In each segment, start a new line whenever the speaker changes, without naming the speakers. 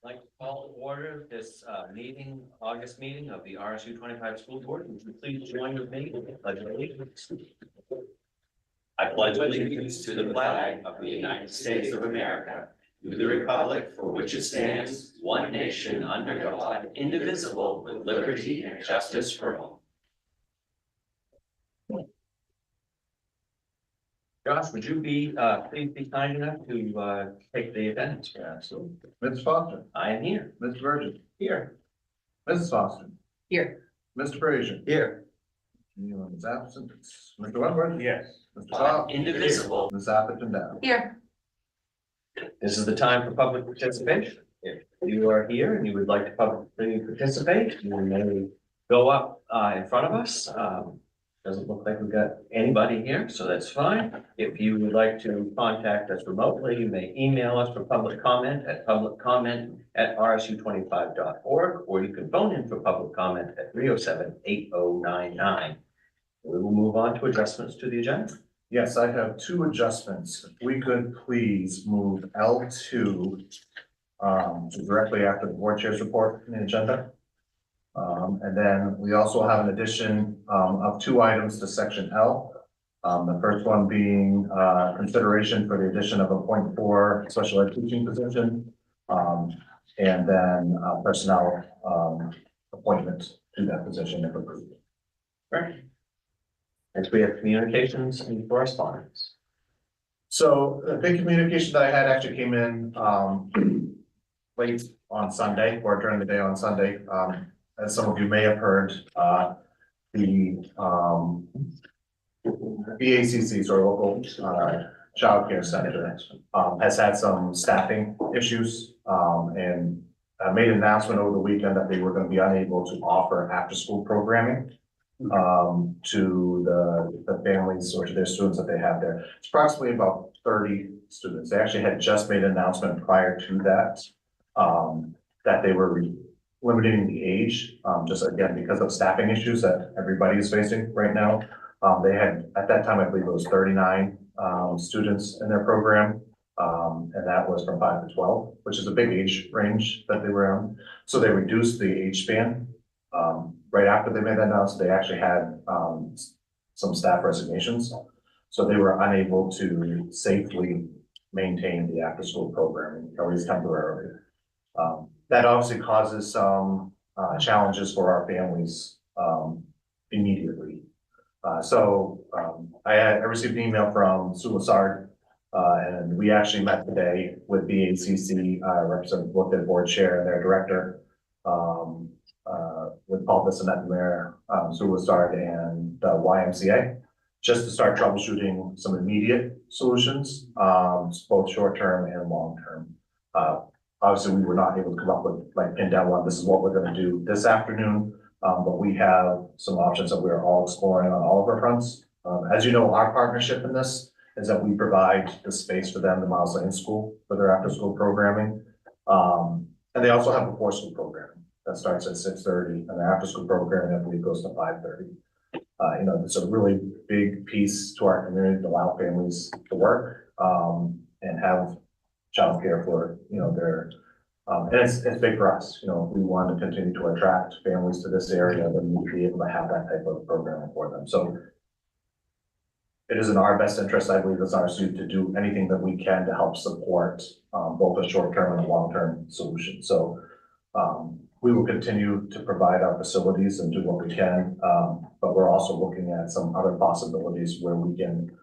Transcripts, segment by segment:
I'd like to call to order this meeting, August meeting of the RSU 25 School Board. Would you please join with me in the pledge of allegiance? I pledge allegiance to the flag of the United States of America, to the republic for which it stands, one nation under God, indivisible, with liberty and justice for all. Josh, would you please be kind enough to take the attendance for us?
Ms. Foster,
I am here.
Mr. Virgin,
Here.
Mrs. Foster,
Here.
Mr. Frazier.
Here.
Anyone is absent, it's Mr. Wentworth.
Yes.
Mr. Cobb.
Indivisible.
Ms. Atherton down.
Here.
This is the time for public participation. If you are here and you would like to publicly participate, you may go up in front of us. Doesn't look like we've got anybody here, so that's fine. If you would like to contact us remotely, you may email us for public comment at publiccomment@rsu25.org, or you can phone in for public comment at 307-8099. We will move on to adjustments to the agenda.
Yes, I have two adjustments. If we could please move L2 to directly after the board chair's report in the agenda. And then we also have an addition of two items to section L. The first one being consideration for the addition of a .4 special ed teaching position. And then personnel appointment to that position if approved.
Right. Next, we have communications and correspondence.
So the big communication that I had actually came in late on Sunday or during the day on Sunday. As some of you may have heard, the BACC's or local childcare center has had some staffing issues and made an announcement over the weekend that they were going to be unable to offer after-school programming to the families or to their students that they have there. It's approximately about 30 students. They actually had just made an announcement prior to that that they were limiting the age, just again, because of staffing issues that everybody is facing right now. They had, at that time, I believe it was 39 students in their program. And that was from 5 to 12, which is a big age range that they were on. So they reduced the age span. Right after they made that announcement, they actually had some staff resignations. So they were unable to safely maintain the after-school programming, at least temporarily. That obviously causes some challenges for our families immediately. I received an email from Sue Lassard, and we actually met today with BACC, representative, both their board chair and their director, with Paul Bissonette and Mayor Sue Lassard and the YMCA, just to start troubleshooting some immediate solutions, both short-term and long-term. Obviously, we were not able to come up with like pin down one, this is what we're going to do this afternoon, but we have some options that we're all exploring on all of our fronts. As you know, our partnership in this is that we provide the space for them, the Miles Lane School, for their after-school programming. And they also have a before-school program that starts at 6:30, and their after-school programming, I believe, goes to 5:30. It's a really big piece to our community to allow families to work and have childcare for their and it's big for us. If we want to continue to attract families to this area, then we need to be able to have that type of programming for them. So it is in our best interest, I believe, as RSU, to do anything that we can to help support both a short-term and a long-term solution. So we will continue to provide our facilities and do what we can, but we're also looking at some other possibilities where we can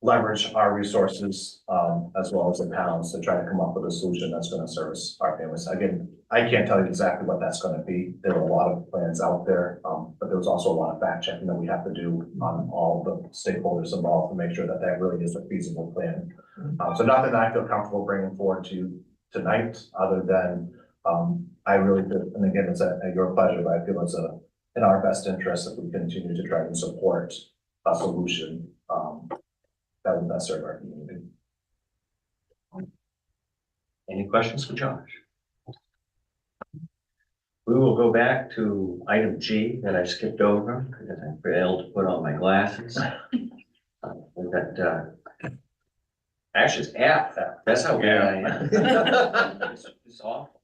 leverage our resources as well as the towns to try to come up with a solution that's going to service our families. Again, I can't tell you exactly what that's going to be. There are a lot of plans out there, but there's also a lot of fact checking that we have to do on all the stakeholders involved to make sure that that really is a feasible plan. So nothing that I feel comfortable bringing forward to you tonight, other than I really do, and again, it's at your pleasure, but I feel it's in our best interest if we continue to try to support a solution that would best serve our community.
Any questions for Josh? We will go back to item G that I skipped over because I failed to put on my glasses. We've got Actually, it's at that. That's how bad I am. It's awful.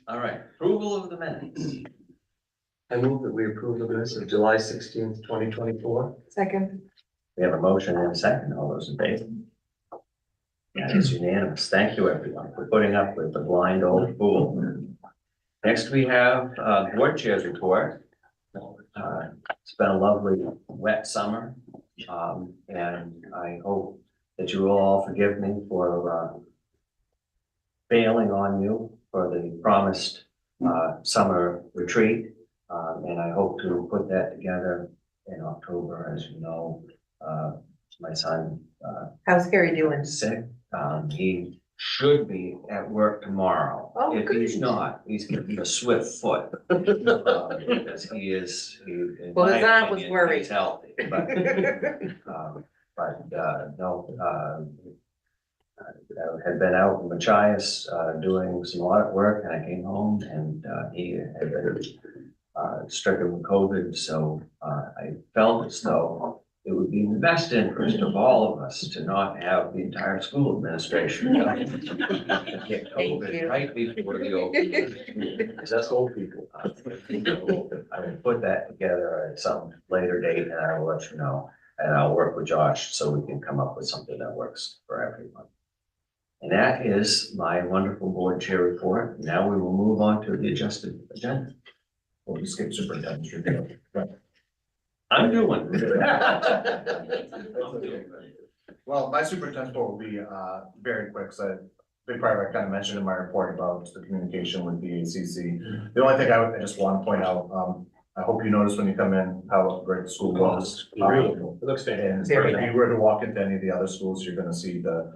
All right, approval of the minutes.
I move that we approve the minutes of July 16th, 2024.
Second.
We have a motion and a second. All those in favor? That is unanimous. Thank you, everyone, for putting up with the blind old fool. Next, we have board chairs report. It's been a lovely wet summer. And I hope that you will all forgive me for bailing on you for the promised summer retreat. And I hope to put that together in October. As you know, my son
How's Harry doing?
is sick. He should be at work tomorrow.
Oh,
If he's
good.
not, he's getting a swift foot. Because he is, in
Well, his
my
aunt was
opinion,
worried.
he's healthy, but, no, I had been out in Machias, doing some audit work, and I came home and, he had been, stricken with COVID, so, I felt as though it would be in the best interest of all of us to not have the entire school administration get COVID
you.
right before the opening.
That's old people.
I will put that together at some later date and I will let you know. And I'll work with Josh so we can come up with something that works for everyone. And that is my wonderful board chair report. Now we will move on to the adjusted agenda.
We'll just skip superintendent's review.
I'm doing.
Well, my superintendent report will be very quick, so big part I kind of mentioned in my report about the communication with the ACC. The only thing I just want to point out, I hope you noticed when you come in how great the school was.
It looks
And
fantastic.
if you were to walk into any of the other schools, you're gonna see the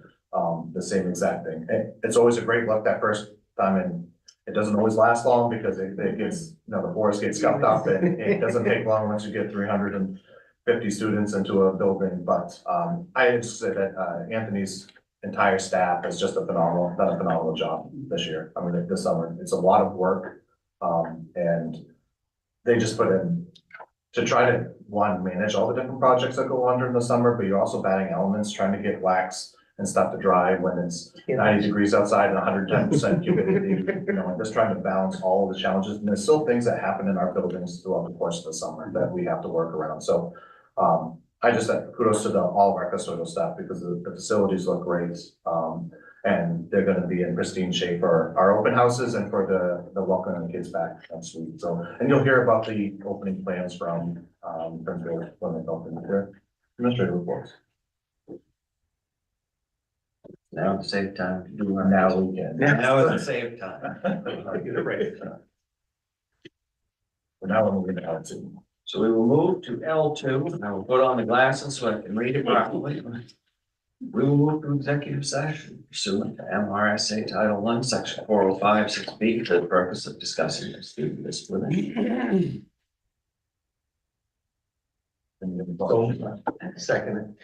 same exact thing. It's always a great look that first time, and it doesn't always last long because it gets, the forest gets scuffed up, and it doesn't take long once you get 350 students into a building, but I just say that Anthony's entire staff has just done a phenomenal job this year. I mean, this summer, it's a lot of work, and they just put in to try to, one, manage all the different projects that go on during the summer, but you're also batting elements, trying to get wax and stuff to dry when it's 90 degrees outside and 110% humidity, and just trying to balance all of the challenges. And there's still things that happen in our buildings throughout the course of the summer that we have to work around. So I just said kudos to all of our custodial staff because the facilities look great. And they're gonna be in pristine shape for our open houses and for the welcoming the kids back next week. So, and you'll hear about the opening plans from Princefield when they open their administrative reports.
Now to save time to do our.
Now we can.
Now is the save time.
Get it right.
But now we're moving on to.
So we will move to L2. I will put on the glasses so I can read it properly. We will move to executive session pursuant to MRSA Title I, Section 405, 6B, for the purpose of discussing the student discipline.
Second.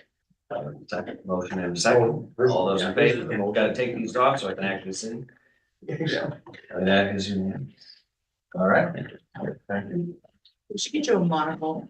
Second, motion and a second. All those in favor, gotta take these off so I can actually see. And that is unanimous.
All right. Thank you.
We should get you a monocle.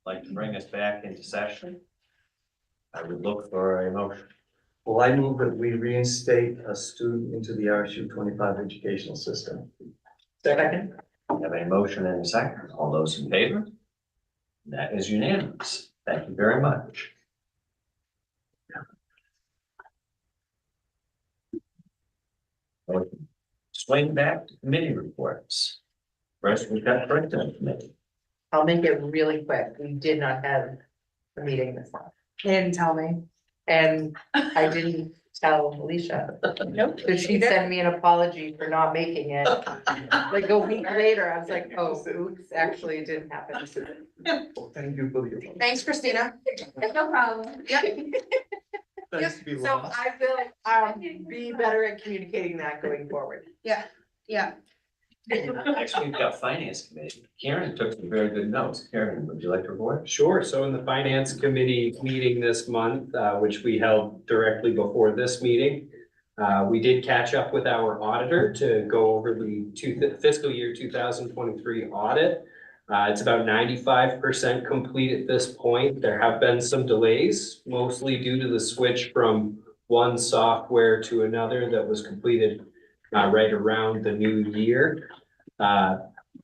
like to bring us back into session. I would look for a motion.
Well, I move that we reinstate a student into the RSU 25 educational system.
Second.
We have a motion and a second. All those in favor? That is unanimous. Thank you very much. Swing back to committee reports. First, we've got curriculum committee.
I'll make it really quick. We did not have a meeting this month.
They didn't tell me.
And I didn't tell Alicia.
Nope.
So she sent me an apology for not making it. Like a week later, I was like, oh, oops, actually it didn't happen.
Well, thank you for the.
Thanks, Christina.
No problem.
Yeah.
Thanks to be
So
lost.
I will be better at communicating that going forward.
Yeah.
Next, we've got finance committee. Karen took some very good notes. Karen, would you like to report?
Sure. So in the finance committee meeting this month, which we held directly before this meeting, we did catch up with our auditor to go over the fiscal year 2023 audit. It's about 95% complete at this point. There have been some delays, mostly due to the switch from one software to another that was completed right around the new year.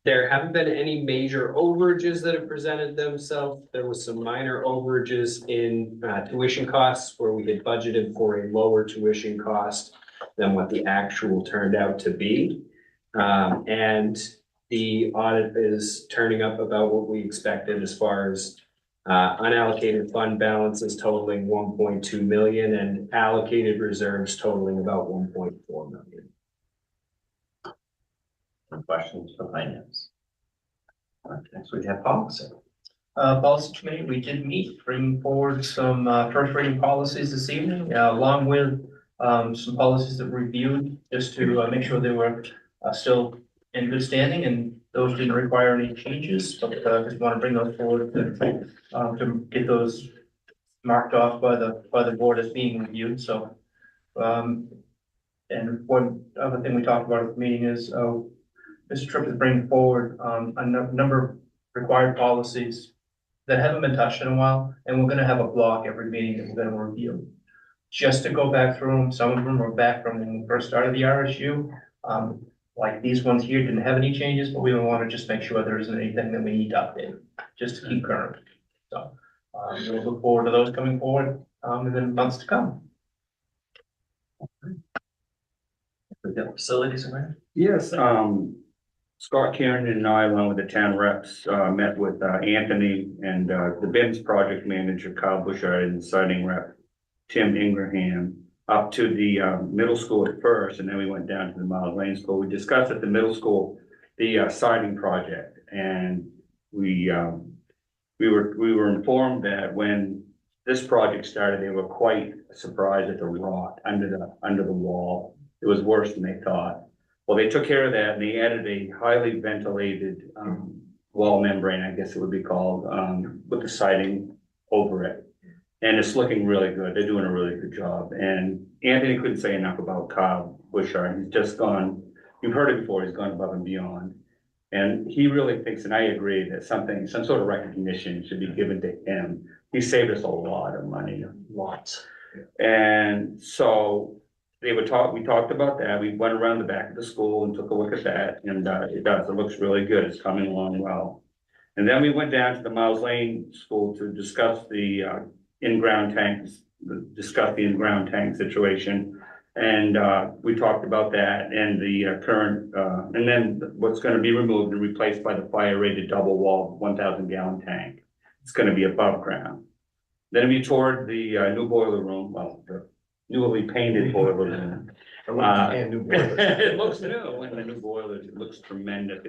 There haven't been any major overages that have presented themselves. There was some minor overages in tuition costs where we had budgeted for a lower tuition cost than what the actual turned out to be. And the audit is turning up about what we expected as far as unallocated fund balances totaling 1.2 million and allocated reserves totaling about 1.4 million.
Any questions for finance? Next, we have policy.
Policy committee, we did meet, bring forward some, first reading policies this evening, along with, some policies that we reviewed, just to, make sure they were, still in good standing, and those didn't require any changes, but, just want to bring those forward to get those marked off by the board as being reviewed, so. And one other thing we talked about at the meeting is, Mr. Tripp is bringing forward, a number of required policies that haven't been touched in a while, and we're gonna have a block every meeting that we're gonna review. Just to go back through them, some of them are back from when we first started the RSU. Like these ones here didn't have any changes, but we want to just make sure there isn't anything that we need to update, just to keep current. So, we'll look forward to those coming forward, in the months to come.
We've got facilities around.
Yes, Scott, Karen and I, along with the town reps, met with Anthony and the BIMS project manager, Kyle Bushard, and the siting rep, Tim Ingraham, up to the middle school at first, and then we went down to the Miles Lane School. We discussed at the middle school the siding project, and we were informed that when this project started, they were quite surprised at the rot under the wall. It was worse than they thought. Well, they took care of that and they added a highly ventilated wall membrane, I guess it would be called, with the siding over it. And it's looking really good. They're doing a really good job. And Anthony couldn't say enough about Kyle Bushard. He's just gone, you've heard it before, he's gone above and beyond. And he really thinks, and I agree, that some sort of recognition should be given to him. He saved us a lot of money, lots. And so we talked about that. We went around the back of the school and took a look at that, and it looks really good. It's coming along well. And then we went down to the Miles Lane School to discuss the in-ground tanks, situation. And we talked about that and the current, and then what's going to be removed and replaced by the fire-rated double wall 1,000 gallon tank. It's going to be above ground. Then we toured the new boiler room, well, the newly painted boiler room. It looks new, and the new boilers, it looks tremendous.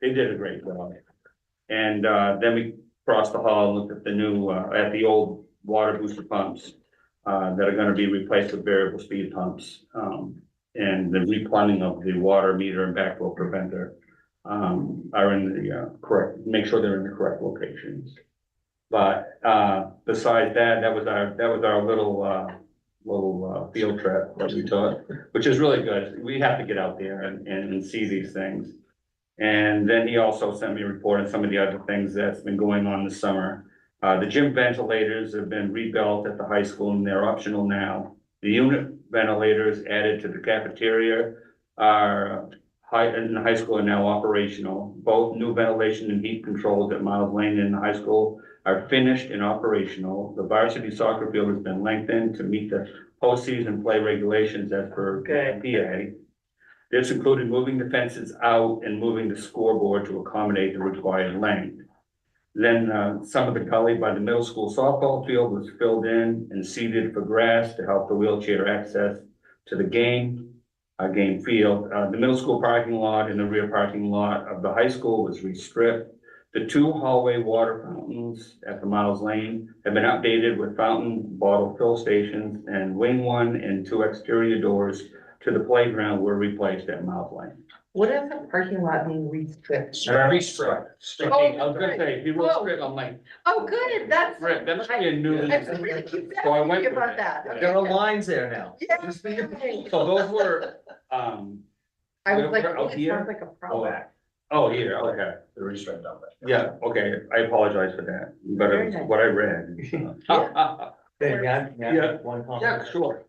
They did a great job. And then we crossed the hall and looked at the new, at the old water booster pumps that are gonna be replaced with variable speed pumps. And the replumbing of the water meter and backflow preventer are in the correct, make sure they're in the correct locations. But besides that, that was our little field trip that we took, which is really good. We have to get out there and see these things. And then he also sent me a report on some of the other things that's been going on this summer. The gym ventilators have been rebuilt at the high school and they're optional now. The unit ventilators added to the cafeteria are in the high school are now operational. Both new ventilation and heat controls at Miles Lane and the high school are finished and operational. The varsity soccer field has been lengthened to meet the postseason play regulations as per PA. This included moving the fences out and moving the scoreboard to accommodate the required length. Then some of the gully by the middle school softball field was filled in and seeded for grass to help the wheelchair access to the game field. The middle school parking lot and the rear parking lot of the high school was restripped. The 2 hallway water fountains at the Miles Lane have been updated with fountain bottle fill stations, and wing 1 and 2 exterior doors to the playground were replaced at Miles Lane.
What does the parking lot mean restrict?
Stripping, I was gonna say, if you wrote strip, I'm like,
Oh, good, that's.
strip, that must be a new.
I really keep
So I went
asking
with
about
it.
that.
There are lines there now.
Yeah.
Just for you.
So those were,
I was like,
Out
oh, it
here?
sounds like a problem.
oh, here, okay.
The restraint of it.
Yeah, okay, I apologize for that, but
Very
it's
nice.
what I read.
Ben, may I
Yeah.
make one comment?
Yeah, sure.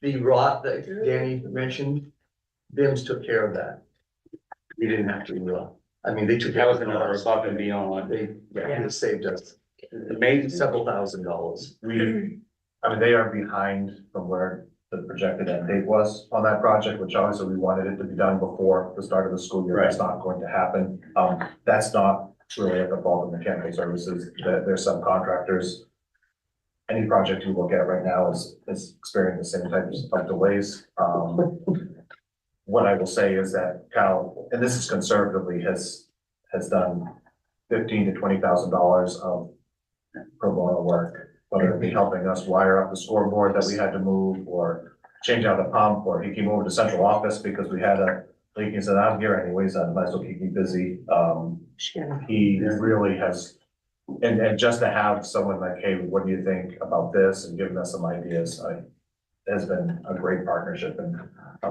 The rot that Danny mentioned, BIMS took care of that. We didn't have to, I mean, they took.
That
care
was
of
another
it.
above and beyond.
They, yeah, it saved us
Amazing.
several $1,000s.
I mean, they are behind from where the projected end date was on that project, which obviously we wanted it to be done before the start of the school year. That's not going to happen. That's not really at the fault of mechanical services, that they're subcontractors. Any project you look at right now is experiencing the same types of delays. What I will say is that Cal, and this is conservatively, has done $15,000 to $20,000 of pro bono work, whether it be helping us wire up the scoreboard that we had to move, or change out the pump, or he came over to central office because we had a leak. He said, I'm here anyways, I might as well keep me busy. He really has, and just to have someone like, hey, what do you think about this, and giving us some ideas, has been a great partnership, and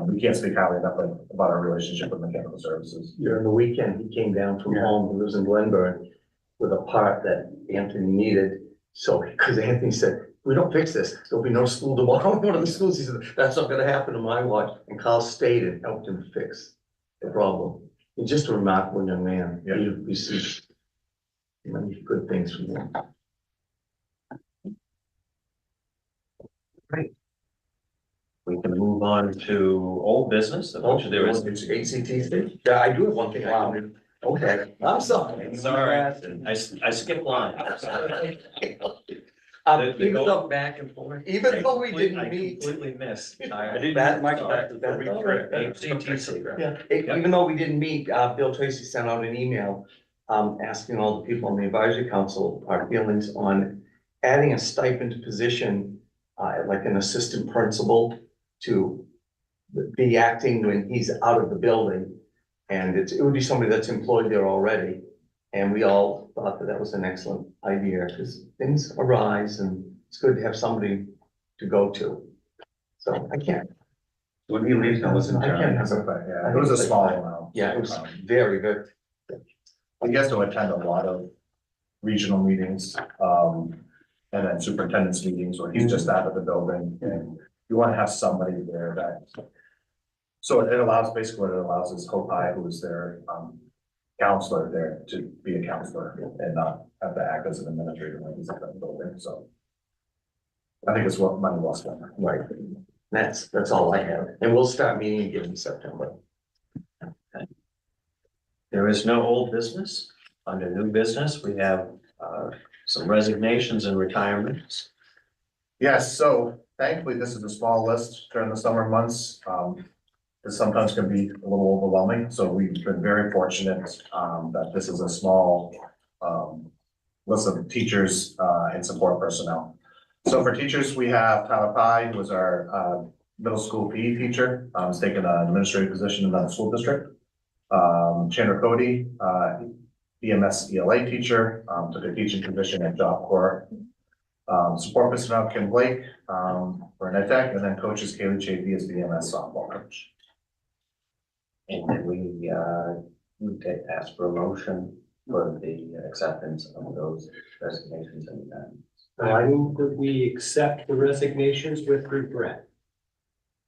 we can't speak highly enough about our relationship with mechanical services.
During the weekend, he came down from home, he lives in Glenburn, with a part that Anthony needed. So, because Anthony said, we don't fix this, there'll be no school tomorrow. One of the schools, he said, that's not gonna happen in my watch. And Carl stayed and helped him fix the problem. He's just a remarkable young man.
Yeah.
He received many good things from him.
We can move on to old business, of which there is.
HCTC? Yeah, I do have one thing I can do. Okay, I'm sorry.
Sorry, I skipped line.
Even though back and forth, even though we didn't
I
meet.
completely missed.
I didn't use my glasses to read through it.
HCTC.
Yeah, even though we didn't meet, Bill Tracy sent out an email, asking all the people on the advisory council our feelings on adding a stipend position, like an assistant principal to be acting when he's out of the building. And it would be somebody that's employed there already. And we all thought that that was an excellent idea, because things arise and it's good to have somebody to go to. So I can't,
When he leaves, I was in
I can't
charge.
remember.
Yeah, it was a small amount.
Yeah, it was
Um,
very good.
He gets to attend a lot of regional meetings, and then superintendent's meetings where he's just out of the building, and you want to have somebody there that. So it allows, basically what it allows is Hope High, who is their, counselor there, to be a counselor and not have to act as an administrator when he's in the building, so. I think it's what money well spent.
Right. That's all I have. And we'll start meeting again in September.
There is no old business. Under new business, we have some resignations and retirements.
Yes, so thankfully, this is a small list during the summer months. It sometimes can be a little overwhelming, so we've been very fortunate that this is a small list of teachers and support personnel. So for teachers, we have Tyler Pye, who is our middle school PE teacher. He's taken an administrative position in the school district. Chandra Cody, EMS ELA teacher, took a teaching position at Job Corps. Support personnel Kim Blake for an ed tech, and then coaches Kaylee Chafee as the EMS softball coach.
And then we ask for a motion for the acceptance of those resignations and then.
I move that we accept the resignations with regret.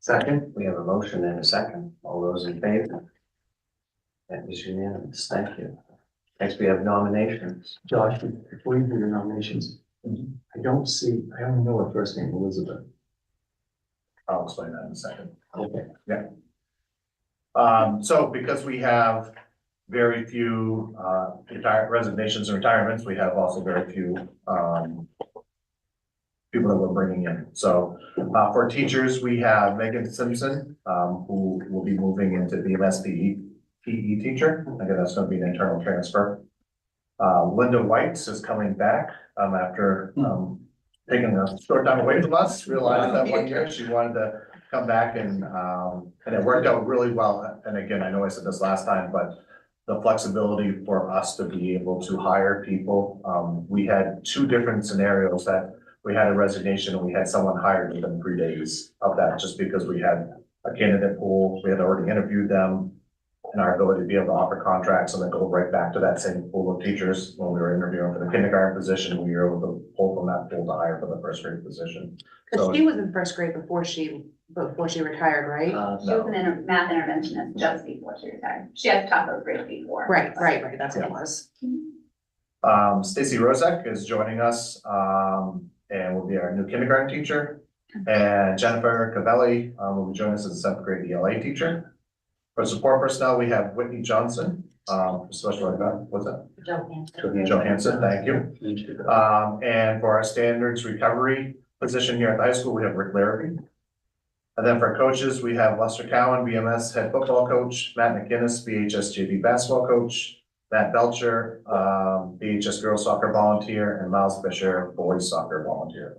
Second,
We have a motion and a second. All those in favor? That is unanimous. Thank you. Next, we have nominations.
Josh, before you do the nominations, I only know her first name, Elizabeth.
I'll explain that in a second.
Okay.
So because we have very few, resignations and retirements, we have also very few, people that we're bringing in. So, for teachers, we have Megan Simpson, who will be moving into BMS PE teacher. Again, that's gonna be an internal transfer. Linda Whites is coming back, after, taking a short time away from us, realized that one year she wanted to come back and it worked out really well. And again, I know I said this last time, but the flexibility for us to be able to hire people, we had two different scenarios that we had a resignation and we had someone hired within 3 days of that, just because we had a candidate pool, we had already interviewed them. And our ability to be able to offer contracts and then go right back to that same pool of teachers when we were interviewing for the kindergarten position, we were able to pull from that pool to hire for the first grade position.
Cause
So-
she was in first grade before she retired, right?
She was an math interventionist just before she retired. She had taught those grades before.
Right, that's what it was.
Stacy Rozek is joining us, and will be our new kindergarten teacher. And Jennifer Cavelli, will be joining us as a 7th grade ELA teacher. For support personnel, we have Whitney Johnson, special ed, what's that? Johansson, thank you. And for our standards recovery position here at the high school, we have Rick Larrabee. And then for coaches, we have Lester Cowan, BMS head football coach, Matt McGinnis, BHS JV basketball coach, Matt Belcher, BHS girls soccer volunteer, and Miles Fisher, boys soccer volunteer.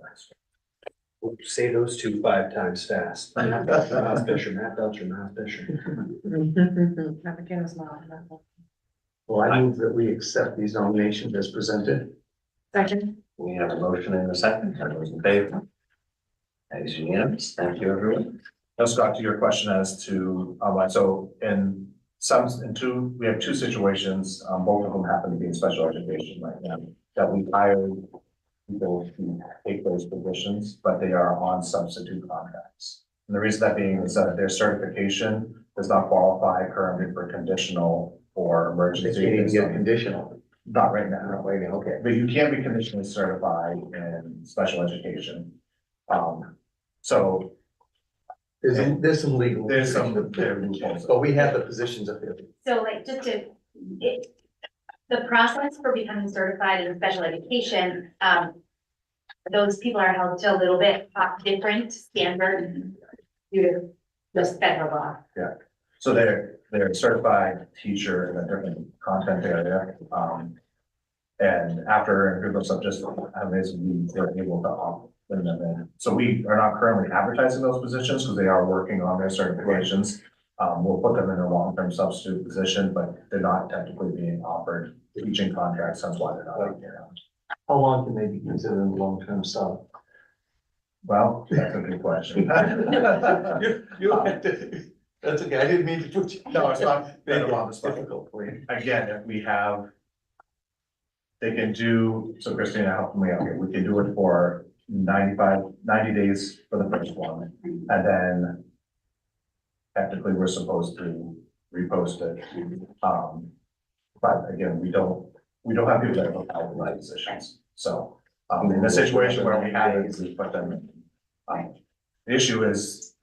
Say those two 5 times fast. Miles Fisher, Matt Belcher, Miles Fisher.
Well, I move that we accept these nominations as presented.
Second.
We have a motion and a second. All those in favor? That is unanimous. Thank you, everyone.
Now, Scott, to your question as to, so we have two situations, both of them happen to be in special education right now, that we hired people to take those positions, but they are on substitute contracts. And the reason that being is that their certification does not qualify currently for conditional or
They
emergency.
can't even get conditional.
Not right now.
Not waiting, okay.
But you can be conditionally certified in special education. So
There's some legal.
there's some, there are loopholes.
But we have the positions up here.
So like, the process for becoming certified in special education, those people are held to a little bit different standard due to the federal law.
So they're a certified teacher in a different content area. And after interview stuff, just amazing, they're able to opt them in. So we are not currently advertising those positions because they are working on their certifications. We'll put them in a long-term substitute position, but they're not technically being offered teaching contracts. That's why they're not out there.
How long can they be considered a long-term sub?
Well, that's a good question.
You have to, that's okay, I didn't mean to put you.
No, it's not, they're on the spot.
Difficult for you.
Again, if we have, they can do, so Christina helped me out here, we can do it for 90 days for the first one, and then technically we're supposed to repost it. But again, we don't have people that have held the positions, so, in a situation where we have it, we put them in. The issue is,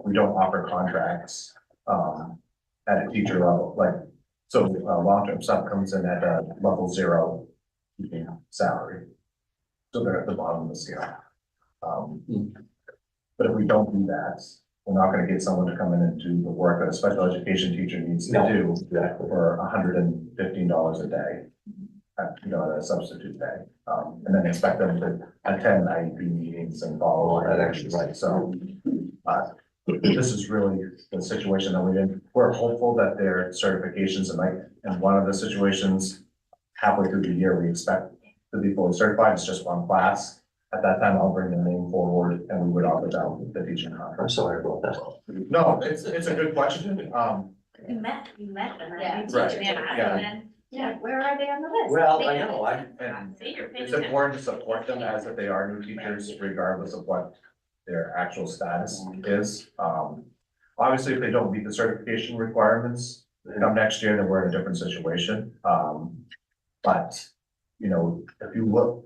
we don't offer contracts, at a teacher level, like, so, long-term sub comes in at a level 0 salary. So they're at the bottom of the scale. But if we don't do that, we're not gonna get someone to come in and do the work that a special education teacher needs to do
Exactly.
for $115 a day. At a substitute day, and then expect them to attend IEP meetings and follow that actually, right, so. This is really the situation that we're in. We're hopeful that their certifications in one of the situations, halfway through the year, we expect to be fully certified. It's just one class. At that time, I'll bring the name forward and we would offer them the teaching
I'm
contract.
sorry about that.
No, it's a good question.
You met them.
Yeah.
Right,
And
yeah.
then, yeah, where are they on the list?
Well,
They
I
gotta-
know,
And
See, you're
it's
paying
important to support them as if they are new teachers, regardless of what their actual status is. Obviously, if they don't meet the certification requirements, come next year, then we're in a different situation. But, you know, if you look,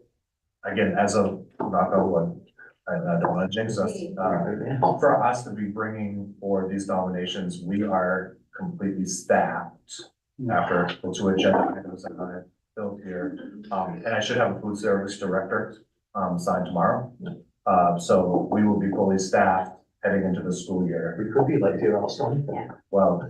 again, as a knock on wood, I don't want to jinx us, for us to be bringing forward these nominations, we are completely staffed after the two agenda items that I built here. And I should have a food service director, signed tomorrow. So we will be fully staffed heading into the school year.
We could be like here also.
Well,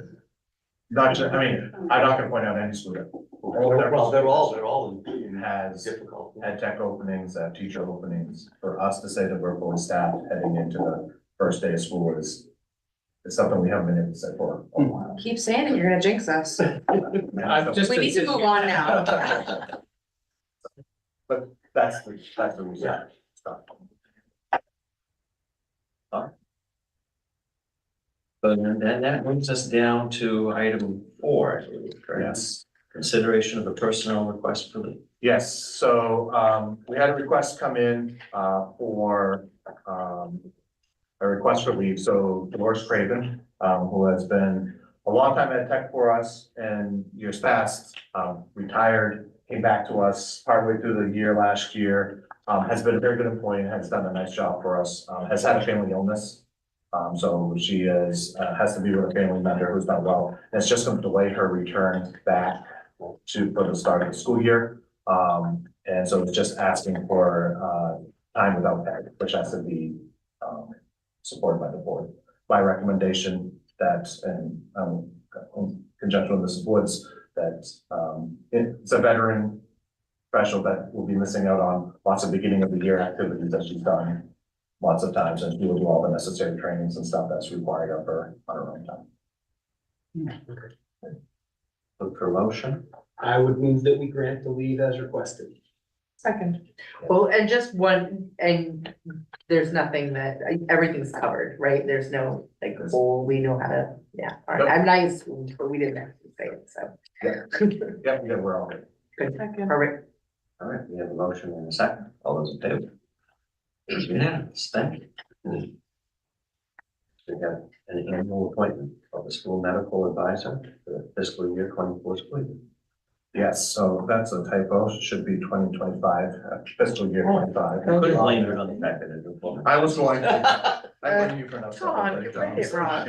not just, I mean, I'm not gonna point out any school that.
Well, they're all
Has
difficult.
ed tech openings, teacher openings. For us to say that we're fully staffed heading into the first day of school is something we haven't been able to say for a while.
Keep saying it, you're gonna jinx us.
Just
We need to move on now.
But that's the reason.
But then that brings us down to item 4, I believe, correct?
Yes.
Consideration of a personnel request for leave.
Yes, so, we had a request come in, for, a request for leave. So Dolores Craven, who has been a long time ed tech for us and years past, retired, came back to us partway through the year last year, has been a very good employee, has done a nice job for us, has had a family illness. So she is, has to be with a family member who's not well, and it's just going to delay her return back for the start of the school year. And so it's just asking for, time without pay, which has to be, supported by the board. My recommendation that, and, in conjunction with Mrs. Woods, that, it's a veteran professional that will be missing out on lots of beginning of the year activities that she's done lots of times, and she will do all the necessary trainings and stuff that's required of her on her own time.
Look for motion.
I would move that we grant the leave as requested.
Second. Well, and just one, and there's nothing that, everything's covered, right? There's no, like, oh, we know how to, yeah, all right, I'm nice, but we didn't actually say it, so.
Yep, yeah, we're all good.
Good, perfect.
All right, we have a motion and a second. All those in favor? It's unanimous. Thank you. We have an annual appointment of the school medical advisor for the fiscal year 24 school year.
Yes, so that's a typo, should be 2025, fiscal year 25.
I couldn't blame it on the fact that it's a woman.
I was going to, I blame you for not.
Come on, you read it wrong.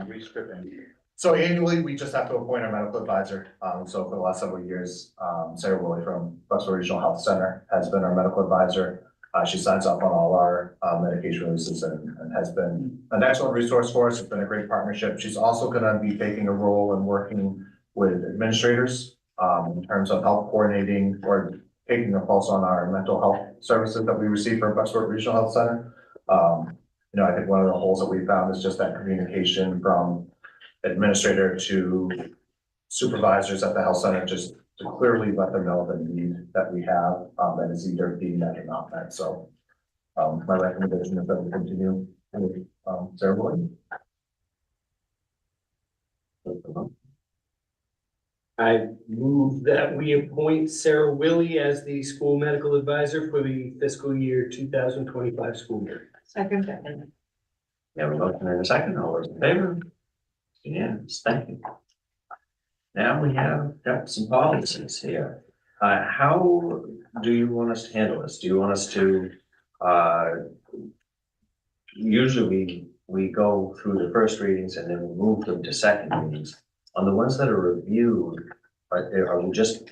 Rescripting. So annually, we just have to appoint our medical advisor. So for the last several years, Sarah Willie from Bucksville Regional Health Center has been our medical advisor. She signs off on all our medication releases and has been an excellent resource for us. It's been a great partnership. She's also gonna be taking a role in working with administrators in terms of help coordinating or taking a pulse on our mental health services that we receive from Bucksville Regional Health Center. You know, I think one of the holes that we found is just that communication from administrator to supervisors at the health center, just to clearly let them know the need that we have, that is either being met or not met. So, my recommendation is that we continue with, Sarah Williams.
I move that we appoint Sarah Willie as the school medical advisor for the fiscal year 2025 school year.
Second.
We have a motion and a second. All those in favor? Yes, thank you. Now we have got some policies here. How do you want us to handle this? Do you want us to, usually we go through the first readings and then we move them to second readings. On the ones that are reviewed, are we just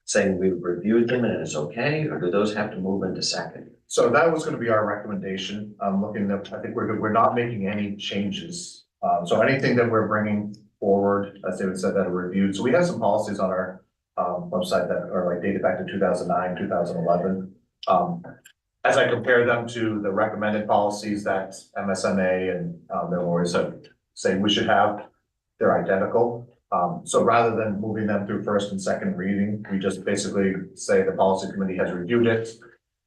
saying we've reviewed them and it's okay, or do those have to move into second?
So that was gonna be our recommendation. Looking at, I think we're good. We're not making any changes. So anything that we're bringing forward, as David said, that are reviewed. So we have some policies on our website that are like dated back to 2009, 2011. As I compare them to the recommended policies that MSMA and their lawyers have say we should have, they're identical. So rather than moving them through first and second reading, we just basically say the policy committee has reviewed it.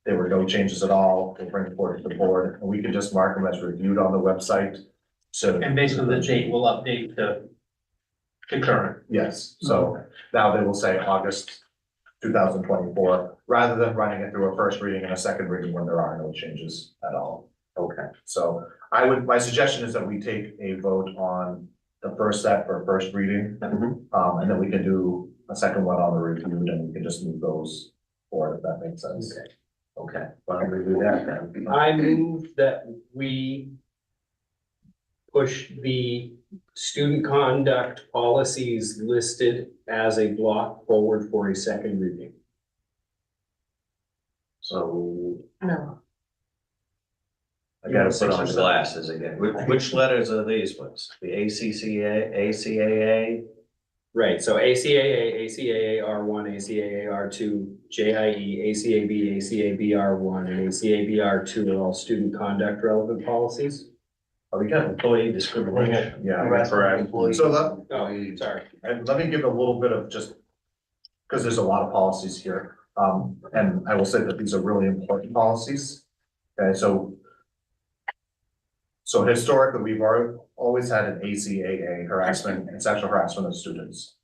There were no changes at all. We'll bring it forward to the board, and we can just mark them as reviewed on the website. So.
And basically the date will update to current.
Yes, so now they will say August 2024, rather than running it through a first reading and a second reading when there are no changes at all.
Okay.
So my suggestion is that we take a vote on the first set for first reading. And then we can do a second one on the review, and we can just move those forward, if that makes sense.
Okay, why don't we do that then?
I move that we push the student conduct policies listed as a block forward for a second reading.
So
No,
I gotta put on glasses again. Which letters are these ones? The ACCA, ACAA?
Right, so ACAA, ACAA R1, ACAA R2, JIE, ACAB, ACAB R1, and ACAB R2 are all student conduct relevant policies.
Oh, we got
Employee discrimination.
Yeah,
Correct.
so let,
Oh, sorry.
and let me give a little bit of just, because there's a lot of policies here. And I will say that these are really important policies. Okay, so historically, we've always had an ACAA, harassment and sexual harassment of students.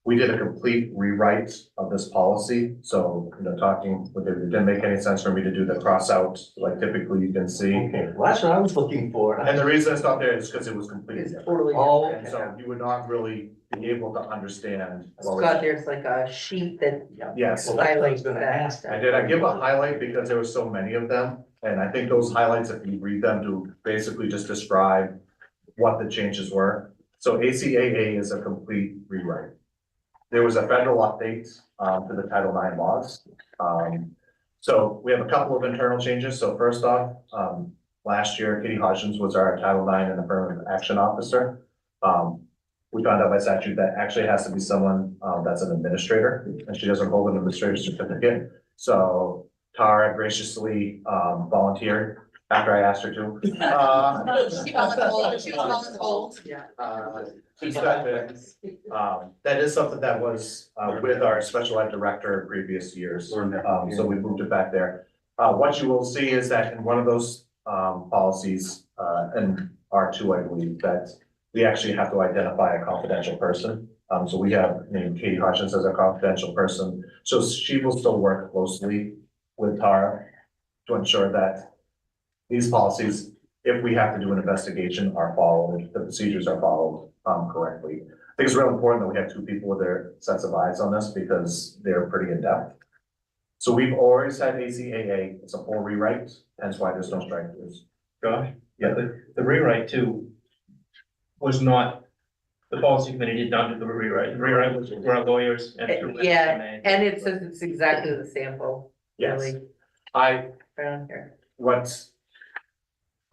We did a complete rewrite of this policy, so, talking with it didn't make any sense for me to do the cross out, like typically you can see.
Okay, well, that's what I was looking for.
And the reason it's not there is because it was completely
it's
different.
totally
Oh,
different.
And so you would not really be able to understand. what was-
Scott, there's like a sheet that
Yes.
Well, that's what I was gonna ask.
I did, I give a highlight because there were so many of them, and I think those highlights, if you read them, do basically just describe what the changes were. So ACAA is a complete rewrite. There was a federal update, to the Title IX laws. So we have a couple of internal changes. So first off, last year, Kitty Hodgins was our Title IX and Affirmative Action Officer. We found out by statute that actually has to be someone, that's an administrator, and she doesn't hold an administrator certificate. So Tara graciously, volunteered after I asked her to.
She was on hold. Yeah.
She stepped in. That is something that was, with our special ed director in previous years. So we moved it back there. What you will see is that in one of those, policies, and R2, I believe, that we actually have to identify a confidential person. So we have named Katie Hodgins as a confidential person. So she will still work closely with Tara to ensure that these policies, if we have to do an investigation, are followed, the procedures are followed, correctly. I think it's really important that we have two people with their sets of eyes on this because they're pretty in depth. So we've always had ACAA, it's a full rewrite, hence why there's no strike throughs.
Josh? Yeah, the rewrite too was not, the policy committee did not do the rewrite. The rewrite was for our lawyers and through.
Yeah, and it says it's exactly the sample,
Yes,
really,
I,
around here.
what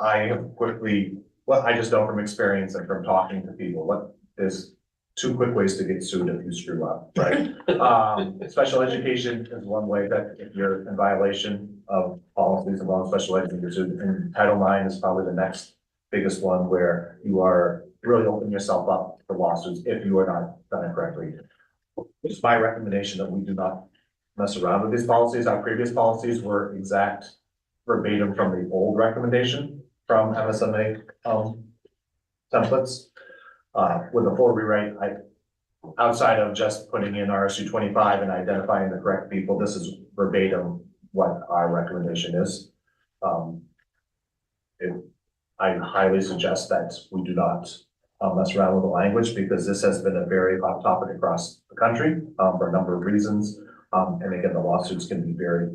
I have quickly, what I just know from experience and from talking to people, there's two quick ways to get sued if you screw up, right? Special education is one way that if you're in violation of policies involving special ed, you're sued. And Title IX is probably the next biggest one where you are really opening yourself up to lawsuits if you are not done it correctly. It's my recommendation that we do not mess around with these policies. Our previous policies were exact verbatim from the old recommendation from MSMA, templates. With a full rewrite, outside of just putting in RSU 25 and identifying the correct people, this is verbatim what our recommendation is. I highly suggest that we do not mess around with the language because this has been a very hot topic across the country for a number of reasons. And again, the lawsuits can be very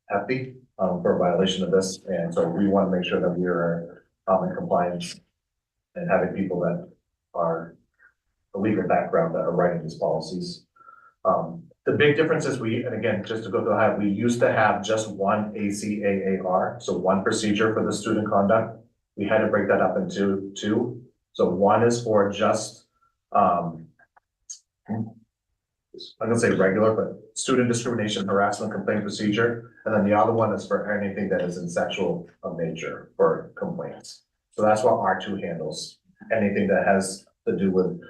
hefty for a violation of this. And so we want to make sure that we are in compliance and having people that are a legal background that are writing these policies. The big difference is and again, just to go through how we used to have just one ACAAR, so one procedure for the student conduct. We had to break that up into two. So one is for just, I'm gonna say regular, but student discrimination, harassment complaint procedure. And then the other one is for anything that is in sexual of nature for complaints. So that's what R2 handles. Anything that has to do with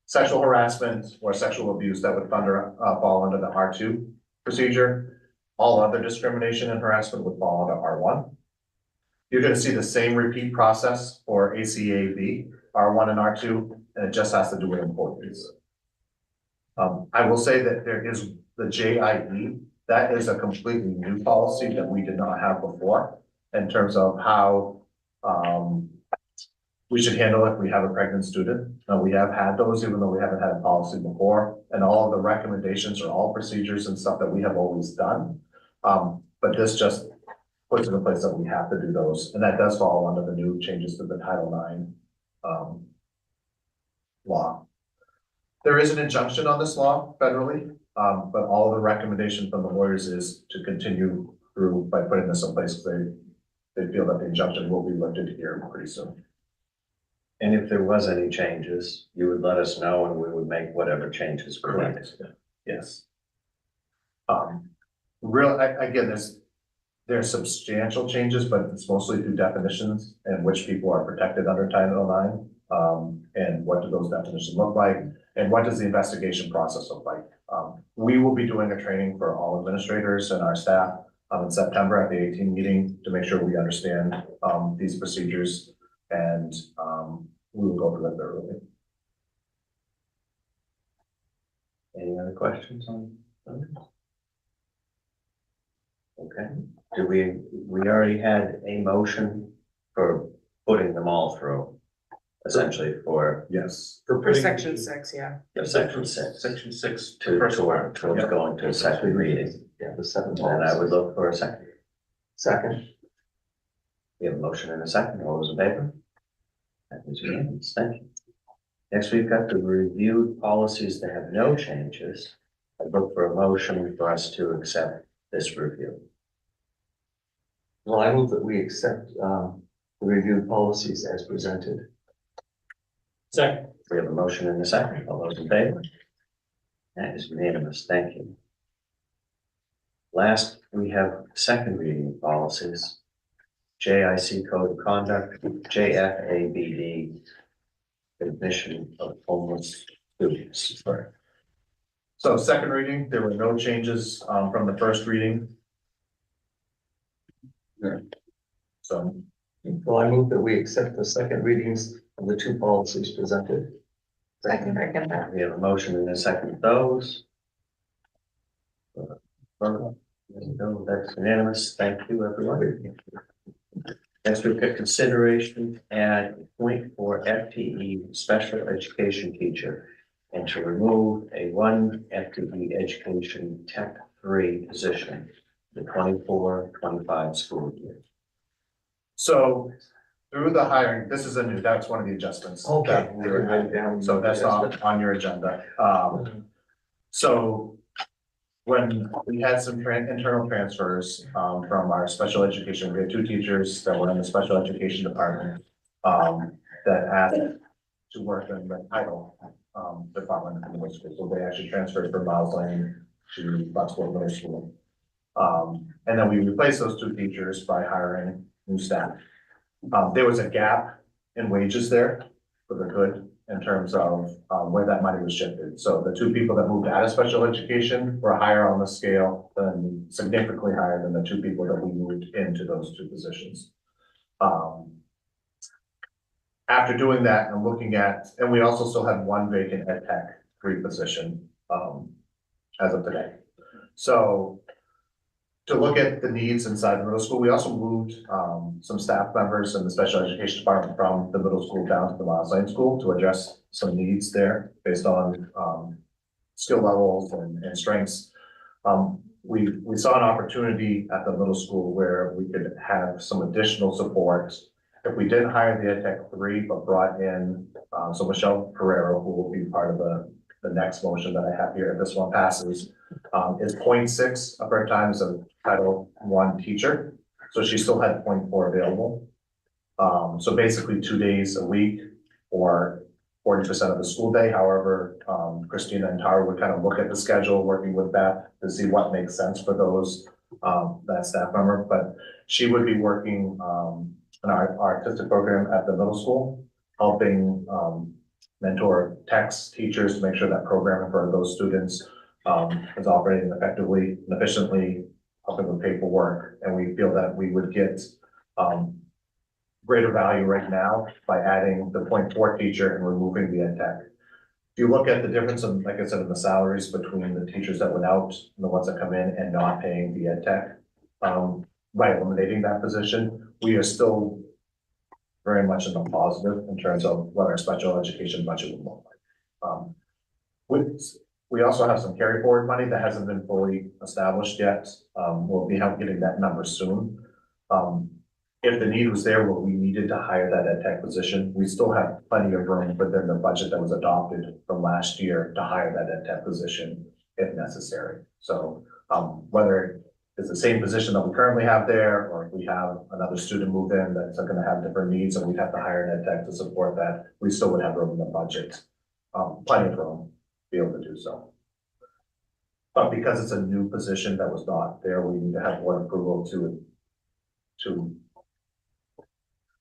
sexual harassment or sexual abuse that would fall under the R2 procedure. All other discrimination and harassment would fall under R1. You're gonna see the same repeat process for ACAB, R1 and R2, and it just has to do with employees. I will say that there is the JIE, that is a completely new policy that we did not have before in terms of how, we should handle if we have a pregnant student. We have had those, even though we haven't had a policy before, and all of the recommendations are all procedures and stuff that we have always done. But this just puts it in place that we have to do those, and that does fall under the new changes to the Title IX, law. There is an injunction on this law federally, but all the recommendation from the lawyers is to continue through by putting this in place, because they feel that the injunction will be lifted here pretty soon.
And if there was any changes, you would let us know and we would make whatever changes we needed.
Yes. Again, there's substantial changes, but it's mostly through definitions and which people are protected under Title IX. And what do those definitions look like? And what does the investigation process look like? We will be doing a training for all administrators and our staff in September at the 18 meeting to make sure we understand these procedures, and we will go through that thoroughly.
Any other questions on? Okay, do we already had a motion for putting them all through, essentially for
Yes.
For section 6, yeah.
section 6.
Section 6.
Towards going to a second reading,
Yeah, the 7
and I would look for a second.
Second.
We have a motion and a second, all those in favor? That is unanimous, thank you. Next, we've got the reviewed policies that have no changes. I look for a motion for us to accept this review.
Well, I move that we accept, the reviewed policies as presented.
Second.
We have a motion and a second, all those in favor? That is unanimous, thank you. Last, we have second reading policies. JIC Code of Conduct, JFABD, admission of homeless students.
So second reading, there were no changes from the first reading. So
Well, I move that we accept the second readings of the 2 policies presented.
Second.
We have a motion and a second of those. That's unanimous, thank you, everyone. Next, we've got consideration and point for FTE special education teacher, and to remove a 1 FTE education tech 3 position, the 24-25 school year.
So through the hiring, this is that's one of the adjustments.
Okay.
that we were having. So that's not on your agenda. So when we had some internal transfers from our special education, we had 2 teachers that were in the special education department that asked to work in the title department in the middle school. So they actually transferred from Miles Lane to Bucksport Middle School. And then we replaced those 2 teachers by hiring new staff. There was a gap in wages there for the good in terms of where that money was shifted. So the 2 people that moved out of special education were higher on the scale than significantly higher than the 2 people that we moved into those 2 positions. After doing that and looking at, and we also still have 1 vacant ed tech 3 position as of today. So to look at the needs inside the middle school, we also moved some staff members in the special education department from the middle school down to the Miles Lane School to address some needs there based on skill levels and strengths. We saw an opportunity at the middle school where we could have some additional support. If we didn't hire the Ed Tech 3, but brought in, so Michelle Pereira, who will be part of the next motion that I have here, if this one passes, is 0.6 of her time as a Title I teacher. So she still had 0.4 available. So basically 2 days a week or 40% of the school day. However, Christina and Tara would kind of look at the schedule, working with Beth to see what makes sense for those, that staff member. But she would be working in our artistic program at the middle school, helping mentor techs, teachers to make sure that programming for those students is operating effectively and efficiently, helping with paperwork. And we feel that we would get greater value right now by adding the .4 teacher and removing the ed tech. If you look at the difference in, like I said, in the salaries between the teachers that went out and the ones that come in and not paying the ed tech, by eliminating that position, we are still very much in the positive in terms of what our special education budget would look like. We also have some carry forward money that hasn't been fully established yet. We'll be getting that number soon. If the need was there, where we needed to hire that ed tech position, we still have plenty of room within the budget that was adopted from last year to hire that ed tech position if necessary. So, whether it's the same position that we currently have there, or if we have another student move in that's gonna have different needs and we'd have to hire an ed tech to support that, we still would have room in the budget. Plenty of room to be able to do so. But because it's a new position that was not there, we need to have board approval to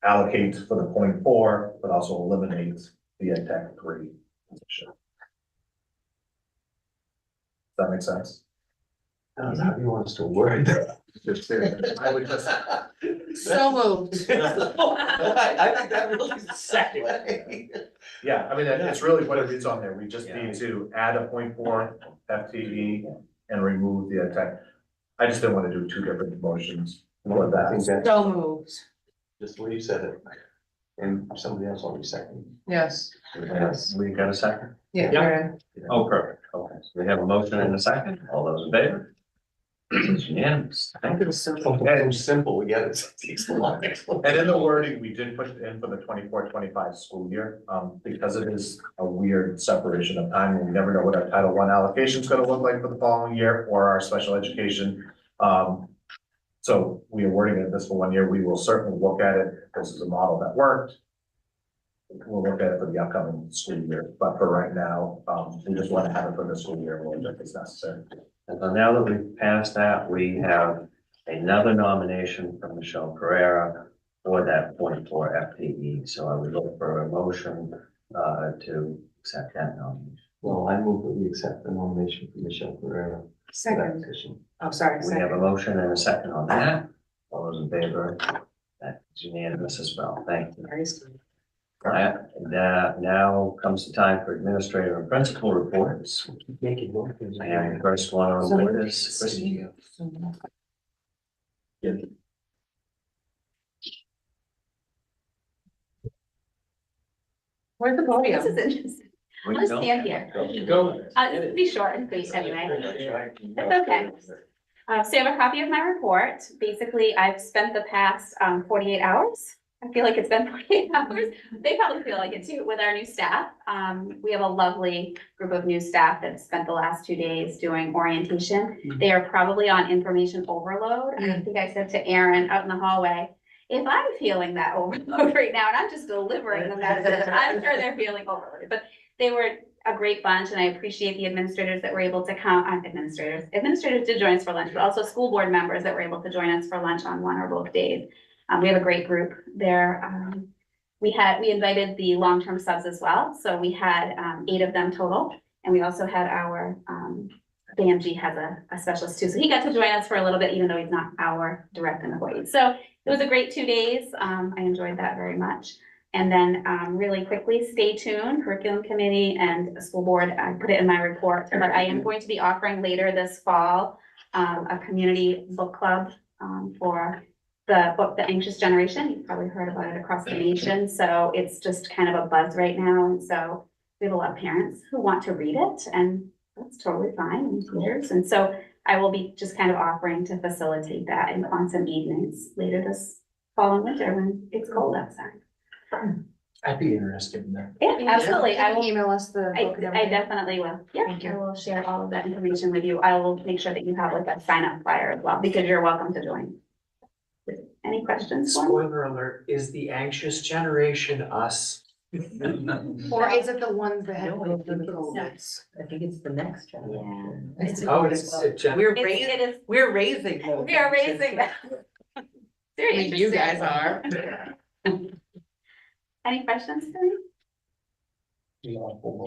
allocate for the .4, but also eliminate the ed tech 3 position. Does that make sense?
How do you want us to word that?
I would just,
So moved.
I think that really is the second.
yeah, I mean, it's really what it is on there. We just need to add a .4 FTE and remove the ed tech. I just didn't want to do two different motions for
I think
that.
that's
So moved.
just the way you said it. And somebody else already seconded.
Yes.
We got a second?
Yeah.
Yeah.
Karen.
Oh, perfect. Okay, so we have a motion and a second. All those in favor? It's unanimous. Thank you.
So simple, we get it. It takes a long explanation.
And in the wording, we did put it in for the 24-25 school year, because it is a weird separation of time. We never know what our Title I allocation is gonna look like for the following year or our special education. So we are wording it this for 1 year. We will certainly look at it. This is a model that worked. We'll look at it for the upcoming school year, but for right now, we just want to have it for the school year, if it's necessary.
And so now that we've passed that, we have another nomination from Michelle Pereira for that .4 FTE. So I would look for a motion to accept that nomination.
Well, I move that we accept the nomination for Michelle Pereira. for that
Second.
position.
Oh, sorry.
We have a motion and a second on that. All those in favor? That's unanimous as well. Thank you. Now comes the time for administrator and principal reports.
Making motions.
And the first one on the board is Christie.
Where's the
This
podium?
is interesting.
We
I'll
don't-
stand here.
Go.
This will be short and sweet anyway. That's okay. So you have a copy of my report. Basically, I've spent the past 48 hours. I feel like it's been 48 hours. They probably feel like it too with our new staff. We have a lovely group of new staff that spent the last 2 days doing orientation. They are probably on information overload. And I think I said to Aaron out in the hallway, if I'm feeling that overload right now and I'm just delivering the message, I'm sure they're feeling overloaded. But they were a great bunch and I appreciate the administrators that were able to come, administrators did join us for lunch, but also school board members that were able to join us for lunch on one or both days. We have a great group there. We invited the long-term subs as well. So we had 8 of them total. And we also had our, BMG has a specialist too. So he got to join us for a little bit, even though he's not our direct employee. So it was a great 2 days. I enjoyed that very much. And then really quickly, stay tuned, curriculum committee and school board, I put it in my report, but I am going to be offering later this fall, a community book club for the book, The Anxious Generation. You've probably heard about it across the nation. So it's just kind of a buzz right now. And so we have a lot of parents who want to read it and that's totally fine and teachers. And so I will be just kind of offering to facilitate that on some evenings later this fall and winter when it's cold outside.
I'd be interested in that.
Yeah, absolutely. I will,
Email us the book and
I
everything.
definitely will. Yeah,
Thank you.
I will share all of that information with you. I will make sure that you have like a sign up flyer as well, because you're welcome to join. Any questions? for me?
Spoiler alert, is the anxious generation us?
Or is it the ones that have?
I think it's the next
Yeah.
generation.
Oh, it's a gen.
We're
It is,
We're raising.
we are raising that. Very
I mean, you guys
interesting.
are.
Any questions for me?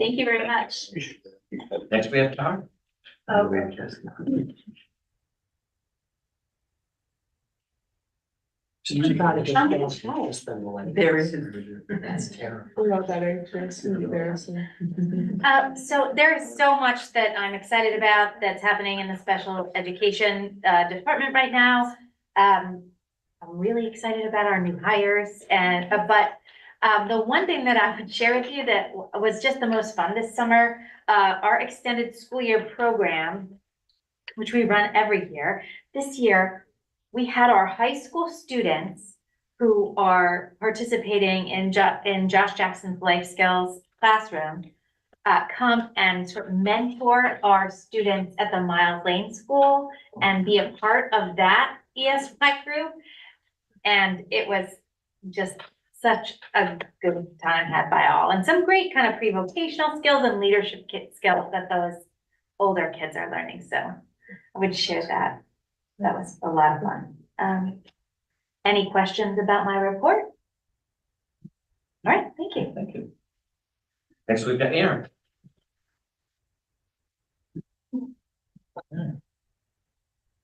Thank you very much.
Next, we have Tara.
You thought it
I'm
was-
gonna try.
There is.
That's terrible.
So there is so much that I'm excited about that's happening in the special education department right now. I'm really excited about our new hires and, the one thing that I would share with you that was just the most fun this summer, our extended school year program, which we run every year. This year, we had our high school students who are participating in Josh Jackson's Life Skills classroom, come and sort of mentor our students at the Miles Lane School and be a part of that ESY group. And it was just such a good time had by all, and some great kind of pre-vocational skills and leadership skills that those older kids are learning. So I would share that. That was a lot of fun. Any questions about my report? All right, thank you.
Thank you. Next we've got Aaron.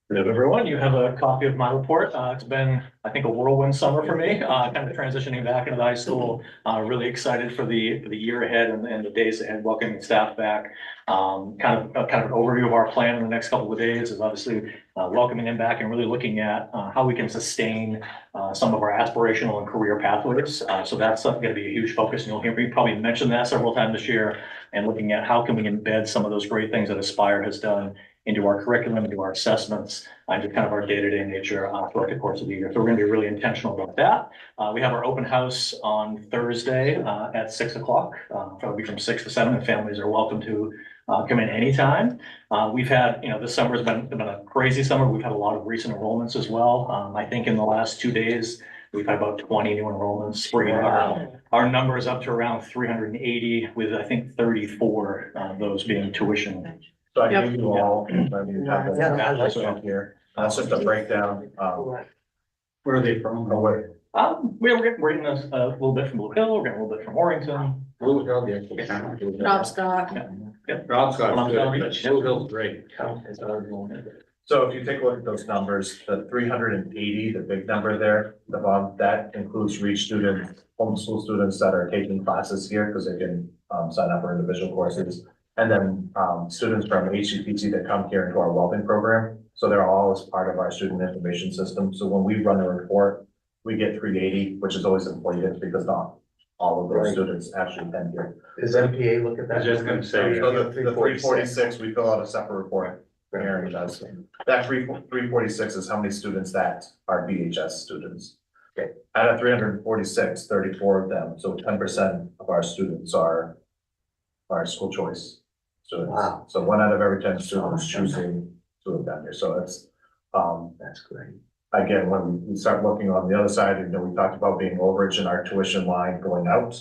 Hello, everyone. You have a copy of my report. It's been, I think, a whirlwind summer for me, kind of transitioning back into the high school. Really excited for the year ahead and the days ahead, welcoming staff back. Kind of an overview of our plan in the next couple of days is obviously welcoming them back and really looking at how we can sustain some of our aspirational and career pathways. So that's going to be a huge focus, and you'll hear me probably mention that several times this year, and looking at how can we embed some of those great things that Aspire has done into our curriculum, into our assessments, into kind of our day-to-day nature throughout the course of the year. So we're going to be really intentional about that. We have our open house on Thursday at 6 o'clock, probably from 6 to 7, and families are welcome to come in anytime. We've had, this summer has been a crazy summer. We've had a lot of recent enrollments as well. I think in the last 2 days, we've had about 20 new enrollments, bringing our numbers up to around 380, with I think 34 of those being tuition.
So I gave you all, I mean, have the here, that's just a breakdown,
Where are they from?
of what,
We're getting a little bit from Blue Hill, we're getting a little bit from Warrington.
Blue Hill, the actual town.
Rob Scott.
Rob Scott's good, but Blue Hill's great.
so if you take a look at those numbers, the 380, the big number there, the bottom, that includes REACH students, homeschool students that are taking classes here, because they can sign up for individual courses. And then students from HCPC that come here into our welding program. So they're all as part of our student information system. So when we run a report, we get 380, which is always important because not all of those students actually attend here.
Does MPA look at
I
that?
was just gonna say,
So the 346, we fill out a separate report. Aaron does. That 346 is how many students that are BHS students.
Okay.
Out of 346, 34 of them, so 10% of our students are school choice students.
Wow.
So 1 out of every 10 students choosing to attend here. So it's,
That's great.
again, when we start looking on the other side, we talked about being overage in our tuition line going out.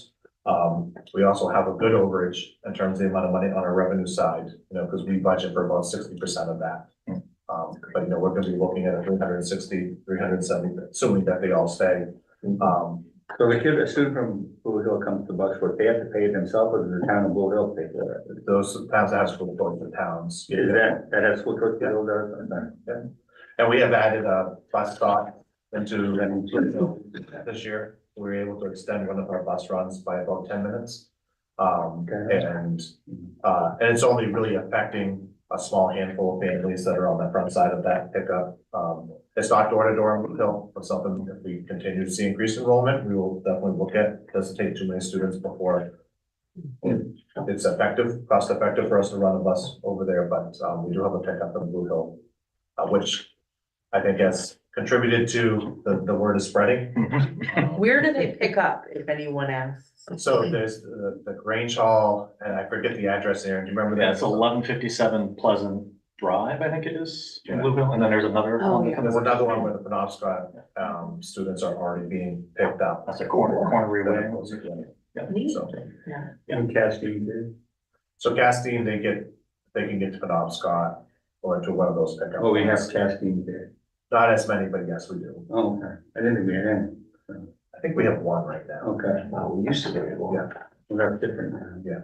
We also have a good overage in terms of the amount of money on our revenue side, because we budget for about 60% of that. But we're gonna be looking at 360, 370, assuming that they all stay.
so a student from Blue Hill comes to Bucksport, they have to pay it themselves, or does the town of Blue Hill pay for it?
Those towns that have school choice, the towns.
Is that has school choice Blue Hill does?
And we have added a bus stop into this year. We were able to extend one of our bus runs by about 10 minutes. And it's only really affecting a small handful of families that are on the front side of that pickup. It's not door to door in Blue Hill, but something if we continue to see increased enrollment, we will definitely look at. Doesn't take too many students before it's cost effective for us to run a bus over there, but we do have a pickup in Blue Hill, which I think has contributed to the word is spreading.
Where do they pick up, if anyone asks?
So there's the Grange Hall, and I forget the address there. Do you remember that?
Yeah, it's 1157 Pleasant Drive, I think it is, in Blueville, and then there's another
Oh,
one.
yeah.
And there's another one where the Penobscot students are already being picked up.
That's a corner way.
So,
And Castine did.
so Castine, they can get to Penobscot or to one of those pickup.
Oh, we have
points.
Castine there.
Not as many, but yes, we do.
Oh, okay. I didn't think we had any.
I think we have one right now.
Okay.
Wow, we used to be able.
Yeah.
We have different.
Yeah.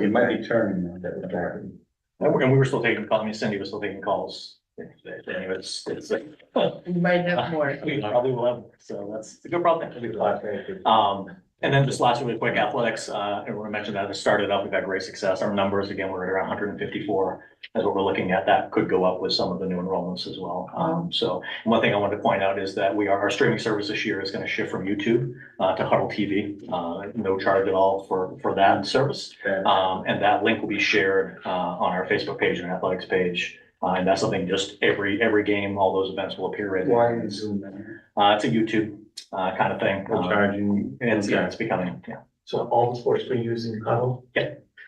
It might be turning. That was happening.
And we were still taking calls, Cindy was still taking calls Anyway, it's,
We might have more.
we probably will have, so that's a good problem. And then just last really quick, athletics, everyone mentioned that it started up, we've had great success. Our numbers, again, we're at around 154. That's what we're looking at. That could go up with some of the new enrollments as well. So one thing I wanted to point out is that our streaming service this year is going to shift from YouTube to Huddle TV. No charge at all for that service. And that link will be shared on our Facebook page and athletics page. And that's something just every game, all those events will appear in.
Why is Zoom there?
It's a YouTube kind of thing.
Charging.
It's becoming, yeah.
So all the sports been using Huddle?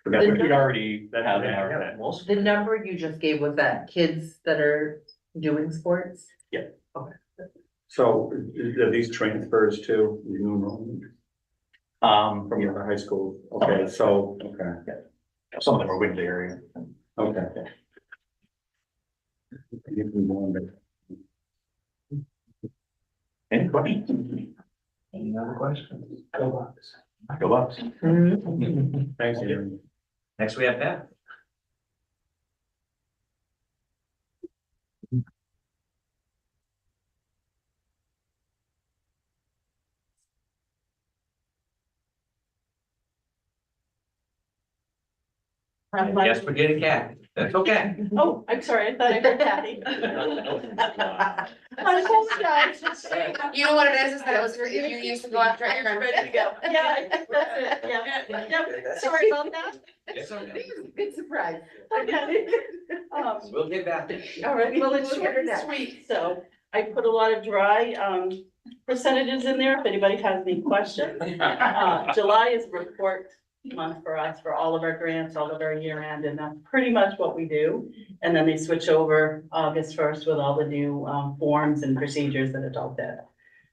We already have in our.
Most.
The number you just gave was that kids that are doing sports?
So are these transfers to the new enrollment from the high school? Okay, so, okay,
Some of them are Windley area.
okay. If we wanted-
Any questions?
Any other questions? Go Bucks.
Go Bucks.
Thanks, Aaron.
Next, we have Pat. Yes, we're getting Cat. That's okay.
Oh, I'm sorry, I thought I heard Kathy. I apologize.
You know what it is that it was, if you used to go after Aaron.
Ready to go. Yeah, that's it, yeah. Sorry about that.
It's okay.
Good surprise.
Okay.
We'll get back.
All right, well, it's short and sweet, so I put a lot of dry, percentages in there if anybody has any questions. July is report month for us, for all of our grants, all of our year end, and that's pretty much what we do. And then they switch over August 1st with all the new, forms and procedures that adult ed.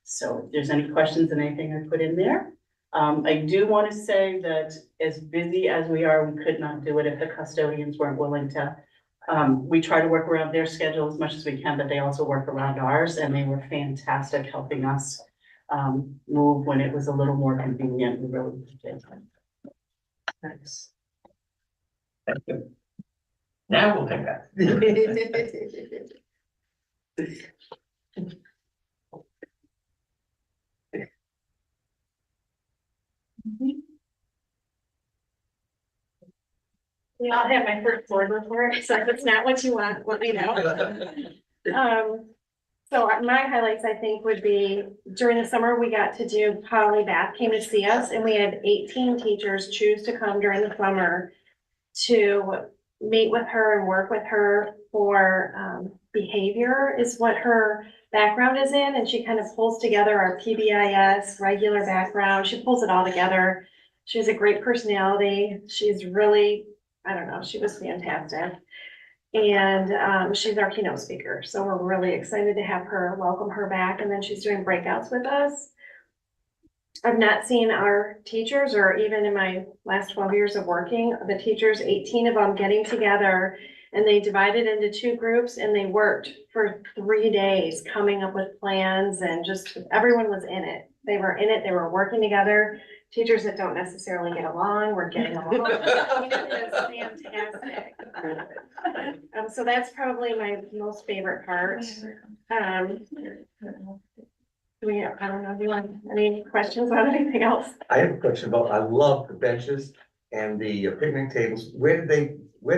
So if there's any questions and anything I put in there. I do want to say that as busy as we are, we could not do it if the custodians weren't willing to. We try to work around their schedule as much as we can, but they also work around ours, and they were fantastic helping us move when it was a little more convenient. We really did.
Nice.
Thank you. Now we'll take that.
Yeah, I'll have my first board report, so if it's not what you want, let me know. So my highlights, I think, would be during the summer, we got to do Polly Bath came to see us, and we had 18 teachers choose to come during the summer to meet with her and work with her for behavior is what her background is in, and she kind of pulls together our PBIS regular background. She pulls it all together. She has a great personality. She's really, I don't know, she was fantastic. And she's our keynote speaker, so we're really excited to have her, welcome her back, and then she's doing breakouts with us. I've not seen our teachers, or even in my last 12 years of working, the teachers, 18 of them getting together, and they divided into 2 groups, and they worked for 3 days coming up with plans, and just everyone was in it. They were in it, they were working together. Teachers that don't necessarily get along were getting along. It was fantastic. So that's probably my most favorite part. I don't know, do you want any questions on anything else?
I have a question about, I love the benches and the picnic tables. Where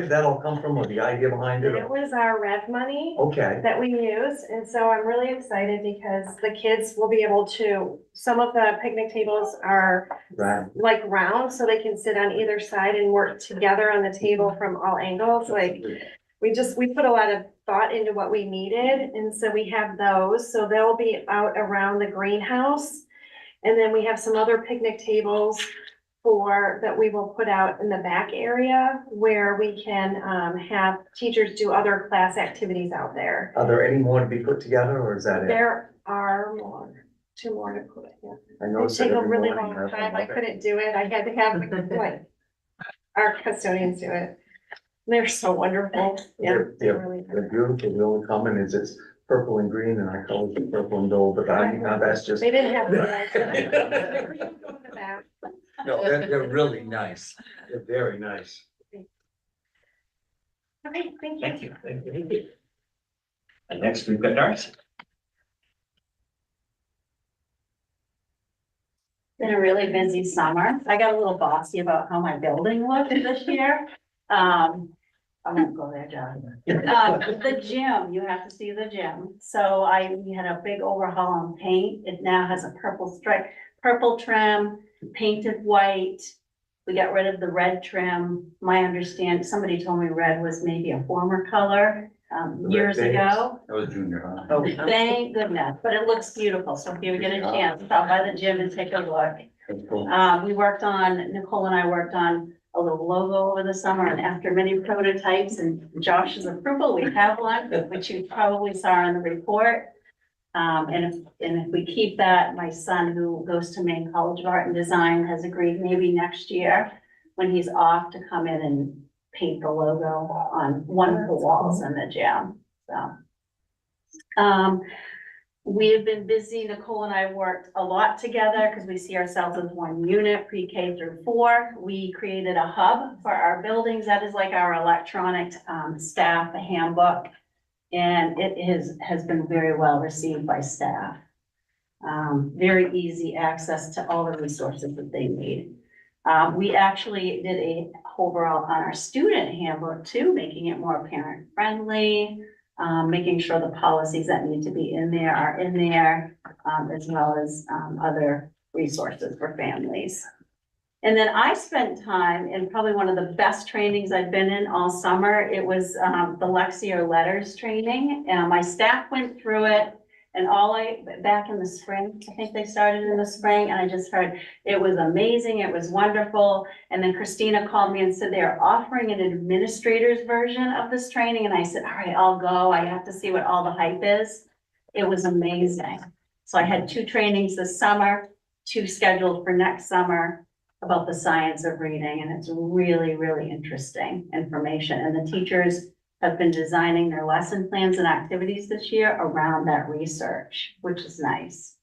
did that all come from, or the idea behind it?
It was our rev money
Okay,
that we use, and so I'm really excited because the kids will be able to, some of the picnic tables are
right.
like round, so they can sit on either side and work together on the table from all angles, like we put a lot of thought into what we needed, and so we have those, so they'll be out around the greenhouse. And then we have some other picnic tables that we will put out in the back area where we can have teachers do other class activities out there.
Are there any more to be put together, or is that it?
There are more, 2 more to put, yeah.
I
It
noticed
take
that
a
every
really
morning,
long
that's
time. I
okay.
couldn't do it. I had to have like our custodians do it. They're so wonderful. Yeah.
They're
really
They're beautiful. The only comment is it's purple and green, and our colors are purple and gold, but I mean, now that's just.
They didn't have. That.
No, they're really nice. They're very nice.
Okay, thank you.
Thank you. Thank you. And next we've got Darcy.
Been a really busy summer. I got a little bossy about how my building looked this year. I won't go there, John. The gym, you have to see the gym. So we had a big overhaul on paint. It now has a purple stripe, purple trim, painted white. We got rid of the red trim. Somebody told me red was maybe a former color, years ago.
That was junior high.
Oh,
Thank goodness, but it looks beautiful. So if you get a chance, stop by the gym and take a look.
That's cool.
Nicole and I worked on a little logo over the summer, and after many prototypes and Josh's approval, we have one, which you probably saw in the report. And if we keep that, my son, who goes to Maine College of Art and Design, has agreed maybe next year when he's off to come in and paint the logo on one of the walls in the gym, so. We have been busy. Nicole and I worked a lot together because we see ourselves as one unit, pre-K through 4. We created a hub for our buildings. That is like our electronic staff handbook. And it has been very well received by staff. Very easy access to all the resources that they need. We actually did a overall on our student handbook too, making it more parent friendly. Making sure the policies that need to be in there are in there, as well as other resources for families. And then I spent time in probably one of the best trainings I've been in all summer. It was the Lexia Letters training. My staff went through it, and back in the spring, I think they started in the spring, and I just heard it was amazing, it was wonderful. And then Christina called me and said they're offering an administrator's version of this training, and I said, all right, I'll go. I have to see what all the hype is. It was amazing. So I had 2 trainings this summer, 2 scheduled for next summer about the science of reading, and it's really, really interesting information. And the teachers have been designing their lesson plans and activities this year around that research, which is nice.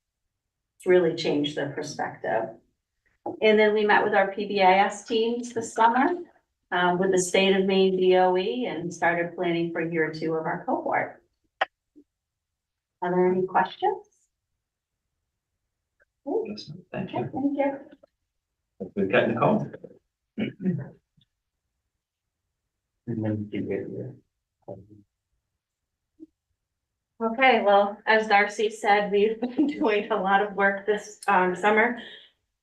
It's really changed their perspective. And then we met with our PBIS teams this summer with the state of Maine DOE and started planning for year 2 of our cohort. Are there any questions?
Thank
Okay,
you.
thank you.
We've got Nicole.
Okay, well, as Darcy said, we've been doing a lot of work this summer.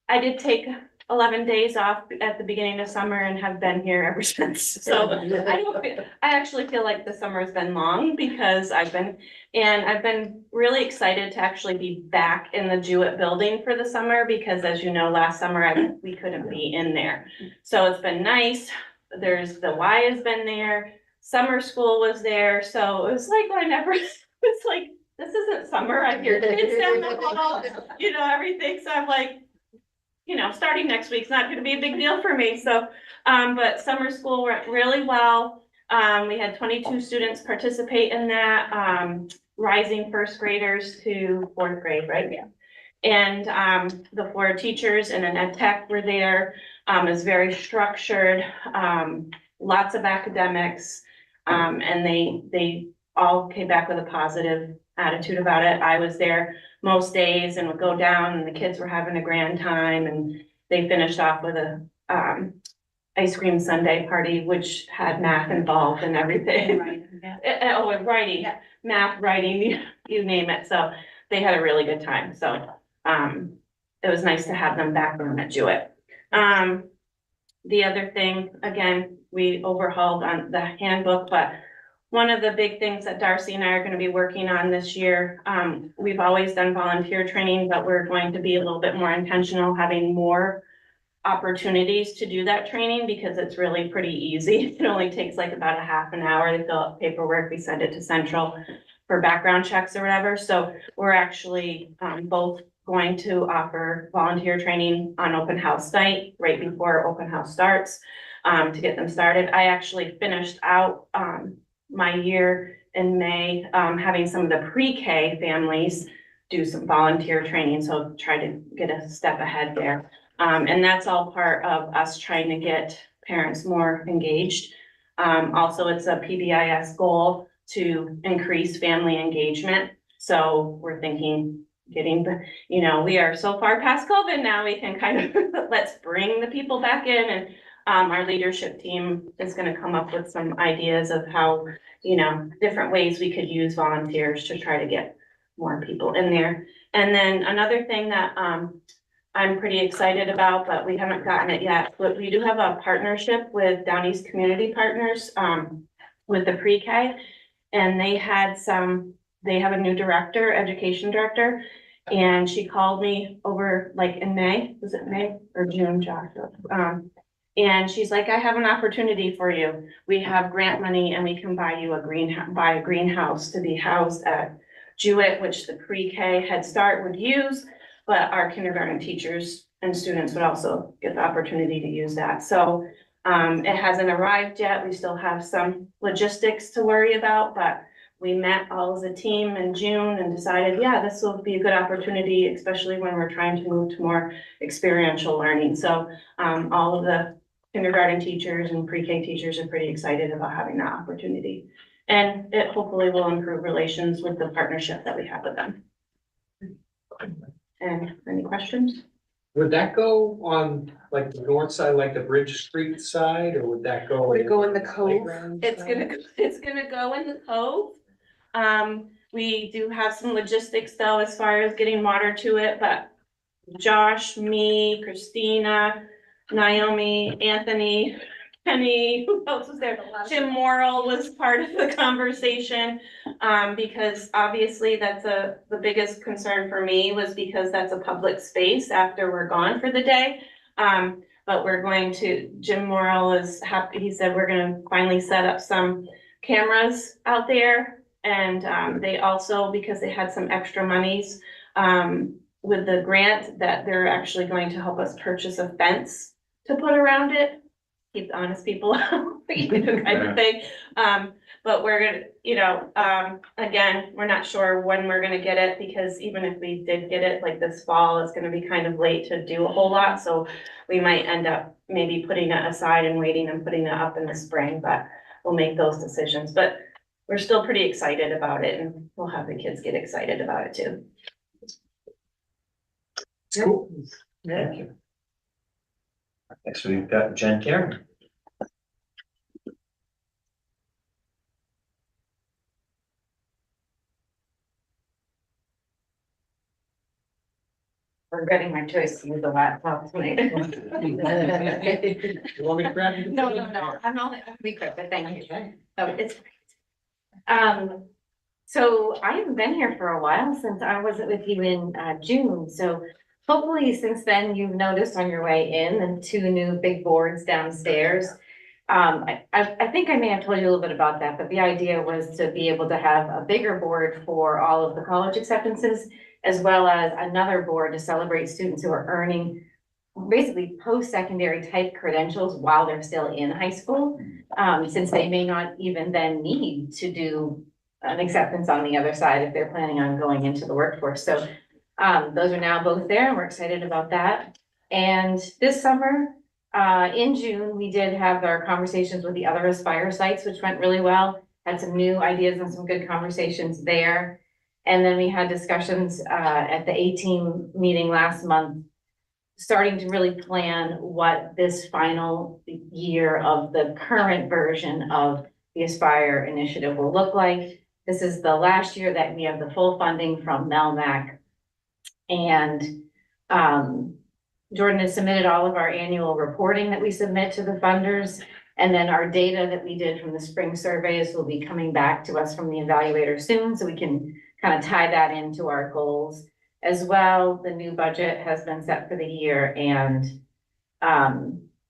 I did take 11 days off at the beginning of summer and have been here ever since. So I actually feel like the summer has been long because I've been really excited to actually be back in the Jewett building for the summer because, as you know, last summer we couldn't be in there. So it's been nice. The Y has been there. Summer school was there. So it was like it's like, this isn't summer. I hear kids down the hall, everything. So I'm like, starting next week's not gonna be a big deal for me. So, but summer school went really well. We had 22 students participate in that, rising first graders to 4th grade, right? Yeah. And the 4 teachers and an ed tech were there. It's very structured, lots of academics, and they all came back with a positive attitude about it. I was there most days and would go down and the kids were having a grand time, and they finished off with a ice cream sundae party, which had math involved and everything.
Right, yeah.
And writing,
Yeah.
math, writing, you name it. So they had a really good time. So it was nice to have them back on at Jewett. The other thing, again, we overhauled on the handbook, but one of the big things that Darcy and I are going to be working on this year, we've always done volunteer training, but we're going to be a little bit more intentional, having more opportunities to do that training because it's really pretty easy. It only takes like about a half an hour to fill out paperwork. We send it to Central for background checks or whatever. So we're actually both going to offer volunteer training on open house night right before open house starts to get them started. I actually finished out my year in May, having some of the pre-K families do some volunteer training. So try to get a step ahead there. And that's all part of us trying to get parents more engaged. Also, it's a PBIS goal
to increase family engagement. So we're thinking getting the, we are so far past COVID now, we can kind of, let's bring the people back in, and our leadership team is gonna come up with some ideas of how, different ways we could use volunteers to try to get more people in there. And then another thing that I'm pretty excited about, but we haven't gotten it yet, but we do have a partnership with Down East Community Partners with the pre-K. And they have a new director, education director, and she called me over like in May, was it May or June, Joshua? And she's like, I have an opportunity for you. We have grant money and we can buy you a greenhouse to be housed at Jewett, which the pre-K Head Start would use, but our kindergarten teachers and students would also get the opportunity to use that. So it hasn't arrived yet. We still have some logistics to worry about, but we met all as a team in June and decided, yeah, this will be a good opportunity, especially when we're trying to move to more experiential learning. So all of the kindergarten teachers and pre-K teachers are pretty excited about having that opportunity. And it hopefully will improve relations with the partnership that we have with them. And any questions?
Would that go on like the north side, like the Bridge Street side, or would that go?
Would it go in the cove?
playground
It's
side?
gonna go in the cove. We do have some logistics though, as far as getting water to it, but Josh, me, Christina, Naomi, Anthony, Penny, who else was there? Jim Morrill was part of the conversation. Because obviously that's the biggest concern for me was because that's a public space after we're gone for the day. But Jim Morrill is happy, he said we're gonna finally set up some cameras out there. And they also, because they had some extra monies with the grant, that they're actually going to help us purchase a fence to put around it. Keep the honest people out, kind of thing. But we're gonna, again, we're not sure when we're gonna get it, because even if we did get it like this fall, it's gonna be kind of late to do a whole lot. So we might end up maybe putting it aside and waiting and putting it up in the spring, but we'll make those decisions. But we're still pretty excited about it, and we'll have the kids get excited about it too.
Cool. Thank you. Next, we've got Jen Karen.
Regretting my choice to use the laptop tonight.
You want me to grab you?
No, I'm not, I'll be quick, but thank you.
Okay.
Oh, it's great. So I haven't been here for a while, since I wasn't with you in June, so hopefully since then you've noticed on your way in the 2 new big boards downstairs. I think I may have told you a little bit about that, but the idea was to be able to have a bigger board for all of the college acceptances, as well as another board to celebrate students who are earning basically post-secondary type credentials while they're still in high school, since they may not even then need to do an acceptance on the other side if they're planning on going into the workforce. So those are now both there, and we're excited about that. And this summer, in June, we did have our conversations with the other Aspire sites, which went really well. Had some new ideas and some good conversations there. And then we had discussions at the A-team meeting last month, starting to really plan what this final year of the current version of the Aspire initiative will look like. This is the last year that we have the full funding from Melmac. And Jordan has submitted all of our annual reporting that we submit to the funders. And then our data that we did from the spring surveys will be coming back to us from the evaluator soon, so we can kind of tie that into our goals. As well, the new budget has been set for the year, and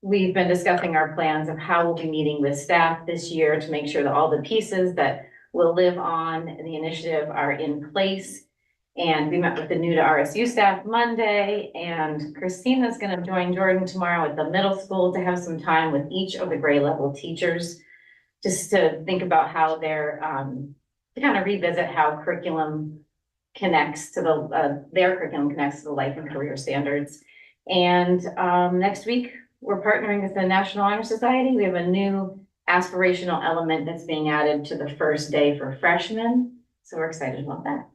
we've been discussing our plans of how we'll be meeting with staff this year to make sure that all the pieces that will live on the initiative are in place. And we met with the new to RSU staff Monday, and Christina's gonna join Jordan tomorrow at the middle school to have some time with each of the grade level teachers, just to think about how they're, to kind of revisit how curriculum connects to their curriculum connects to the life and career standards. And next week, we're partnering with the National Honor Society. We have a new aspirational element that's being added to the first day for freshmen. So we're excited about that.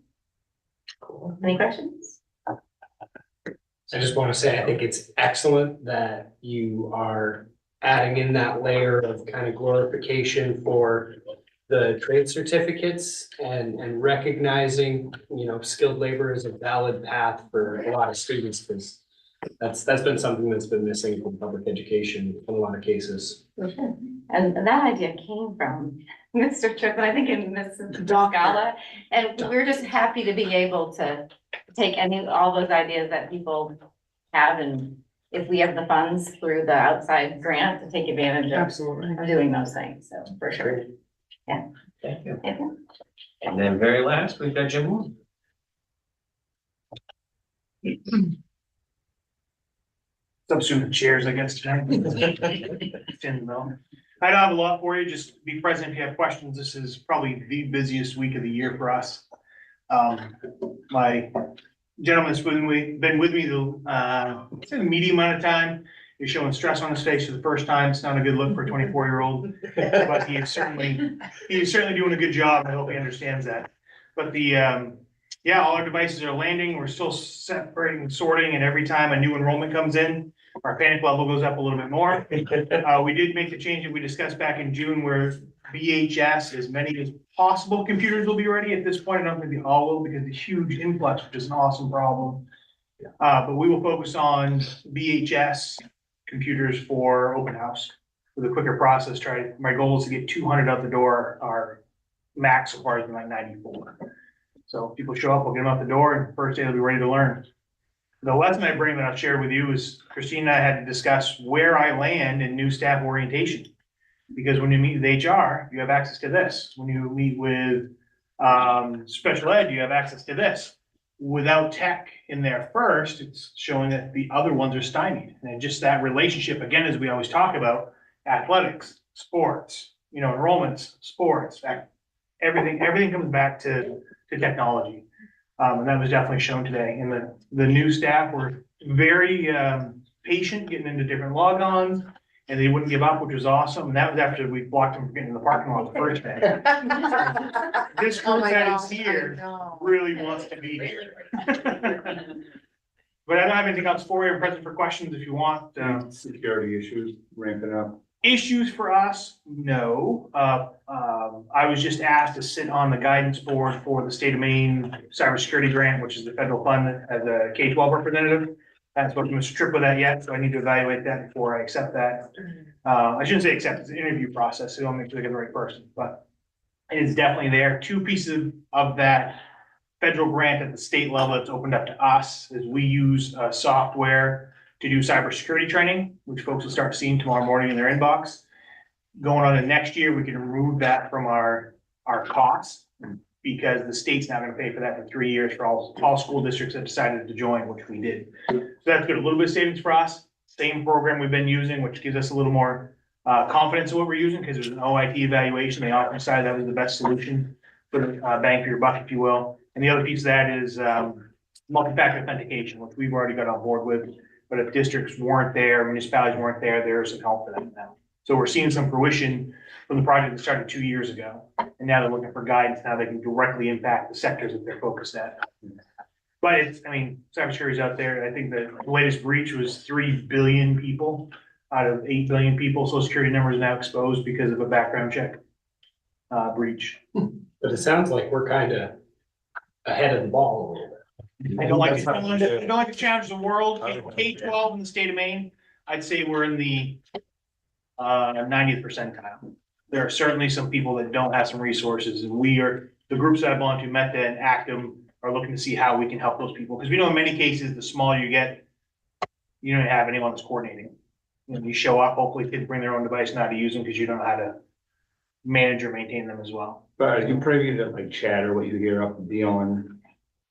Cool. Any questions?
I just want to say, I think it's excellent that you are adding in that layer of kind of glorification for the trade certificates and recognizing, you know, skilled labor is a valid path for a lot of students, because that's been something that's been missing from public education in a lot of cases.
And that idea came from Mr. Tripp, and I think in Mrs. Scala. And we're just happy to be able to take all those ideas that people have, and if we have the funds through the outside grant to take advantage of doing those things, so for sure. Yeah.
Thank you.
Yeah.
And then very last, we've got Jim Moon.
Substitute chairs, I guess, tonight. I don't have a lot for you, just be present if you have questions. This is probably the busiest week of the year for us. My gentleman's been with me the medium amount of time. He's showing stress on his face for the first time. It's not a good look for a 24-year-old, but he is certainly doing a good job. I hope he understands that. But yeah, all our devices are landing. We're still separating and sorting, and every time a new enrollment comes in, our panic level goes up a little bit more. We did make the change that we discussed back in June where VHS, as many as possible computers will be ready. At this point, I don't think they all will because of the huge influx, which is an awesome problem. But we will focus on VHS computers for open house with a quicker process. My goal is to get 200 out the door. Our max so far has been like 94. So if people show up, we'll get them out the door, and first day they'll be ready to learn. The lesson I bring that I'll share with you is Christine and I had to discuss where I land in new staff orientation. Because when you meet with HR, you have access to this. When you meet with special ed, you have access to this. Without tech in there first, it's showing that the other ones are stymied. And just that relationship, again, as we always talk about, athletics, sports, you know, enrollments, sports, everything comes back to technology. And that was definitely shown today. And the new staff were very patient getting into different logons, and they wouldn't give up, which was awesome. And that was after we blocked them from getting in the parking lot the first day. This group that is here really wants to be here. But I don't have anything else for you. I'm present for questions if you want.
Security issues ramping up.
Issues for us? No. I was just asked to sit on the guidance board for the state of Maine cybersecurity grant, which is the federal fund, as a K-12 representative. I haven't spoken to Mr. Tripp with that yet, so I need to evaluate that before I accept that. I shouldn't say accept, it's an interview process, so I'll make sure I get the right person, but it is definitely there. Two pieces of that federal grant at the state level that's opened up to us is we use software to do cybersecurity training, which folks will start seeing tomorrow morning in their inbox. Going on to next year, we can remove that from our costs because the state's not gonna pay for that for 3 years for all school districts that decided to join, which we did. So that's good, a little bit of savings for us. Same program we've been using, which gives us a little more confidence in what we're using because there's an OIT evaluation. They often decided that was the best solution for the bang for your buck, if you will. And the other piece of that is multi-factor authentication, which we've already got on board with. But if districts weren't there, municipalities weren't there, there's some help for them now. So we're seeing some fruition from the project that started 2 years ago. And now they're looking for guidance, how they can directly impact the sectors that they're focused at. But cybersecurity is out there. I think the latest breach was 3 billion people out of 8 billion people. Social security numbers now exposed because of a background check breach.
But it sounds like we're kind of ahead of the ball a little bit.
I don't like to challenge the world. In K-12 in the state of Maine, I'd say we're in the 90th percentile. There are certainly some people that don't have some resources, and the groups that I belong to, Meta and Actum, are looking to see how we can help those people. Because we know in many cases, the smaller you get, you don't have anyone that's coordinating. You show up, hopefully kids bring their own device, not to use them because you don't know how to manage or maintain them as well.
But are you privy to like chatter, what you hear up beyond?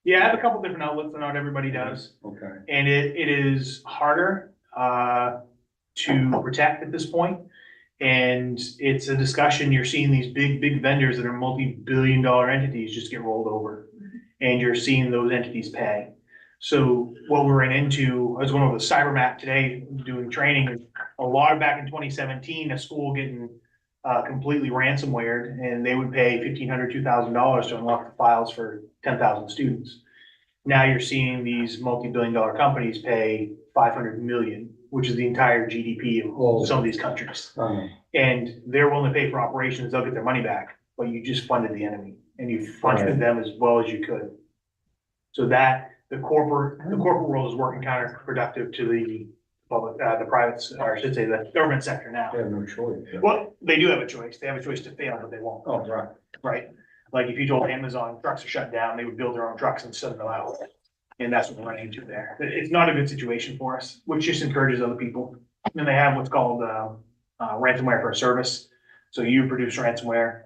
Yeah, I have a couple different outlets that not everybody does.
Okay.
And it is harder to protect at this point. And it's a discussion, you're seeing these big vendors that are multi-billion-dollar entities just get rolled over. And you're seeing those entities pay. So what we ran into, I was going over the CyberMap today doing training, a lot back in 2017, a school getting completely ransomware, and they would pay $1,500, $2,000 to unlock the files for 10,000 students. Now you're seeing these multi-billion-dollar companies pay 500 million, which is the entire GDP of some of these countries. And they're willing to pay for operations, they'll get their money back, but you just funded the enemy and you funded them as well as you could. So that, the corporate world is working counterproductive to the public, the private, or I should say the government sector now.
They have no choice.
Well, they do have a choice. They have a choice to fail, but they won't.
Oh, right.
Right? Like if you told Amazon trucks are shut down, they would build their own trucks and send them out. And that's what we're running into there. It's not a good situation for us, which just encourages other people. And they have what's called ransomware for a service. So you produce ransomware,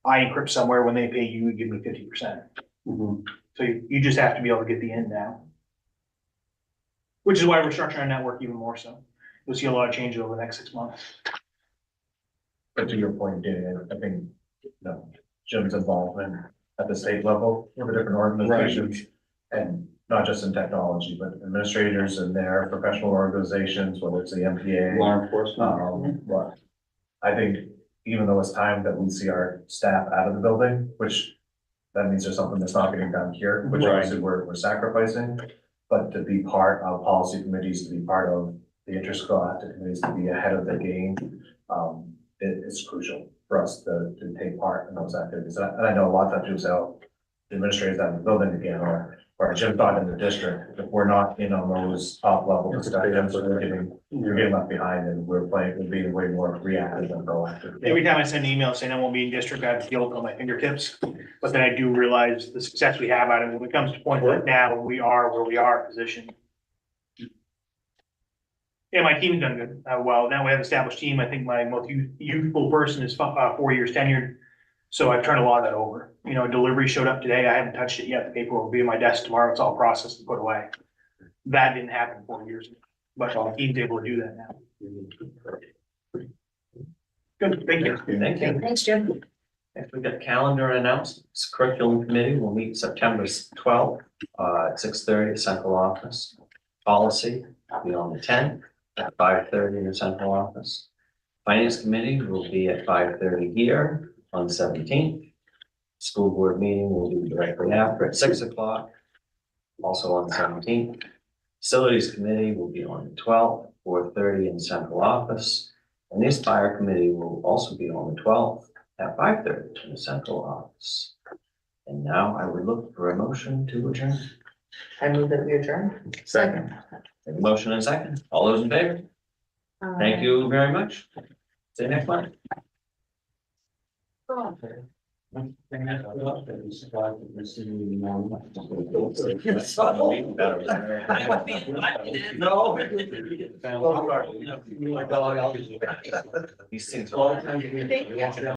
I encrypt somewhere, when they pay you, you give me 50%. So you just have to be able to get the end now. Which is why we're structuring our network even more so. You'll see a lot of changes over the next 6 months.
But to your point, Danny, I think, Jim's involvement at the state level with the different organizations. And not just in technology, but administrators and their professional organizations, whether it's the MPA.
Law enforcement.
But I think even though it's time that we see our staff out of the building, which that means there's something that's not getting done here, which
Right.
obviously we're sacrificing. But to be part of policy committees, to be part of the interscholastic committees, to be ahead of the game, it's crucial for us to take part in those activities. And I know a lot of times you say, oh, the administrators out of the building again, or Jim thought in the district, if we're not in on those top level discussions, you're getting left behind, and we're being way more reactive than proactive.
Every time I send an email saying I won't be in district, I have the guilt on my fingertips. But then I do realize the success we have at it when it comes to points like now, when we are where we are positioned. Yeah, my team's done good. Well, now we have an established team. I think my most youthful person is 4 years tenured. So I've turned a lot of that over. You know, delivery showed up today. I haven't touched it yet. The paperwork will be on my desk tomorrow. It's all processed and put away. That didn't happen 4 years ago, but the team's able to do that now. Good, thank you.
Thank you.
Thanks, Jim.
Next, we've got calendar announcements. Curriculum committee will meet September 12th, at 6:30 at central office. Policy will be on the 10th at 5:30 in the central office. Finance committee will be at 5:30 here on the 17th. School board meeting will be directly after at 6 o'clock, also on the 17th. Facilities committee will be on the 12th, 4:30 in the central office. And the Aspire committee will also be on the 12th at 5:30 in the central office. And now I would look for a motion to adjourn.
I move that we adjourn.
Second. A motion and a second. All those in favor? Thank you very much. See you next month. No. These things are.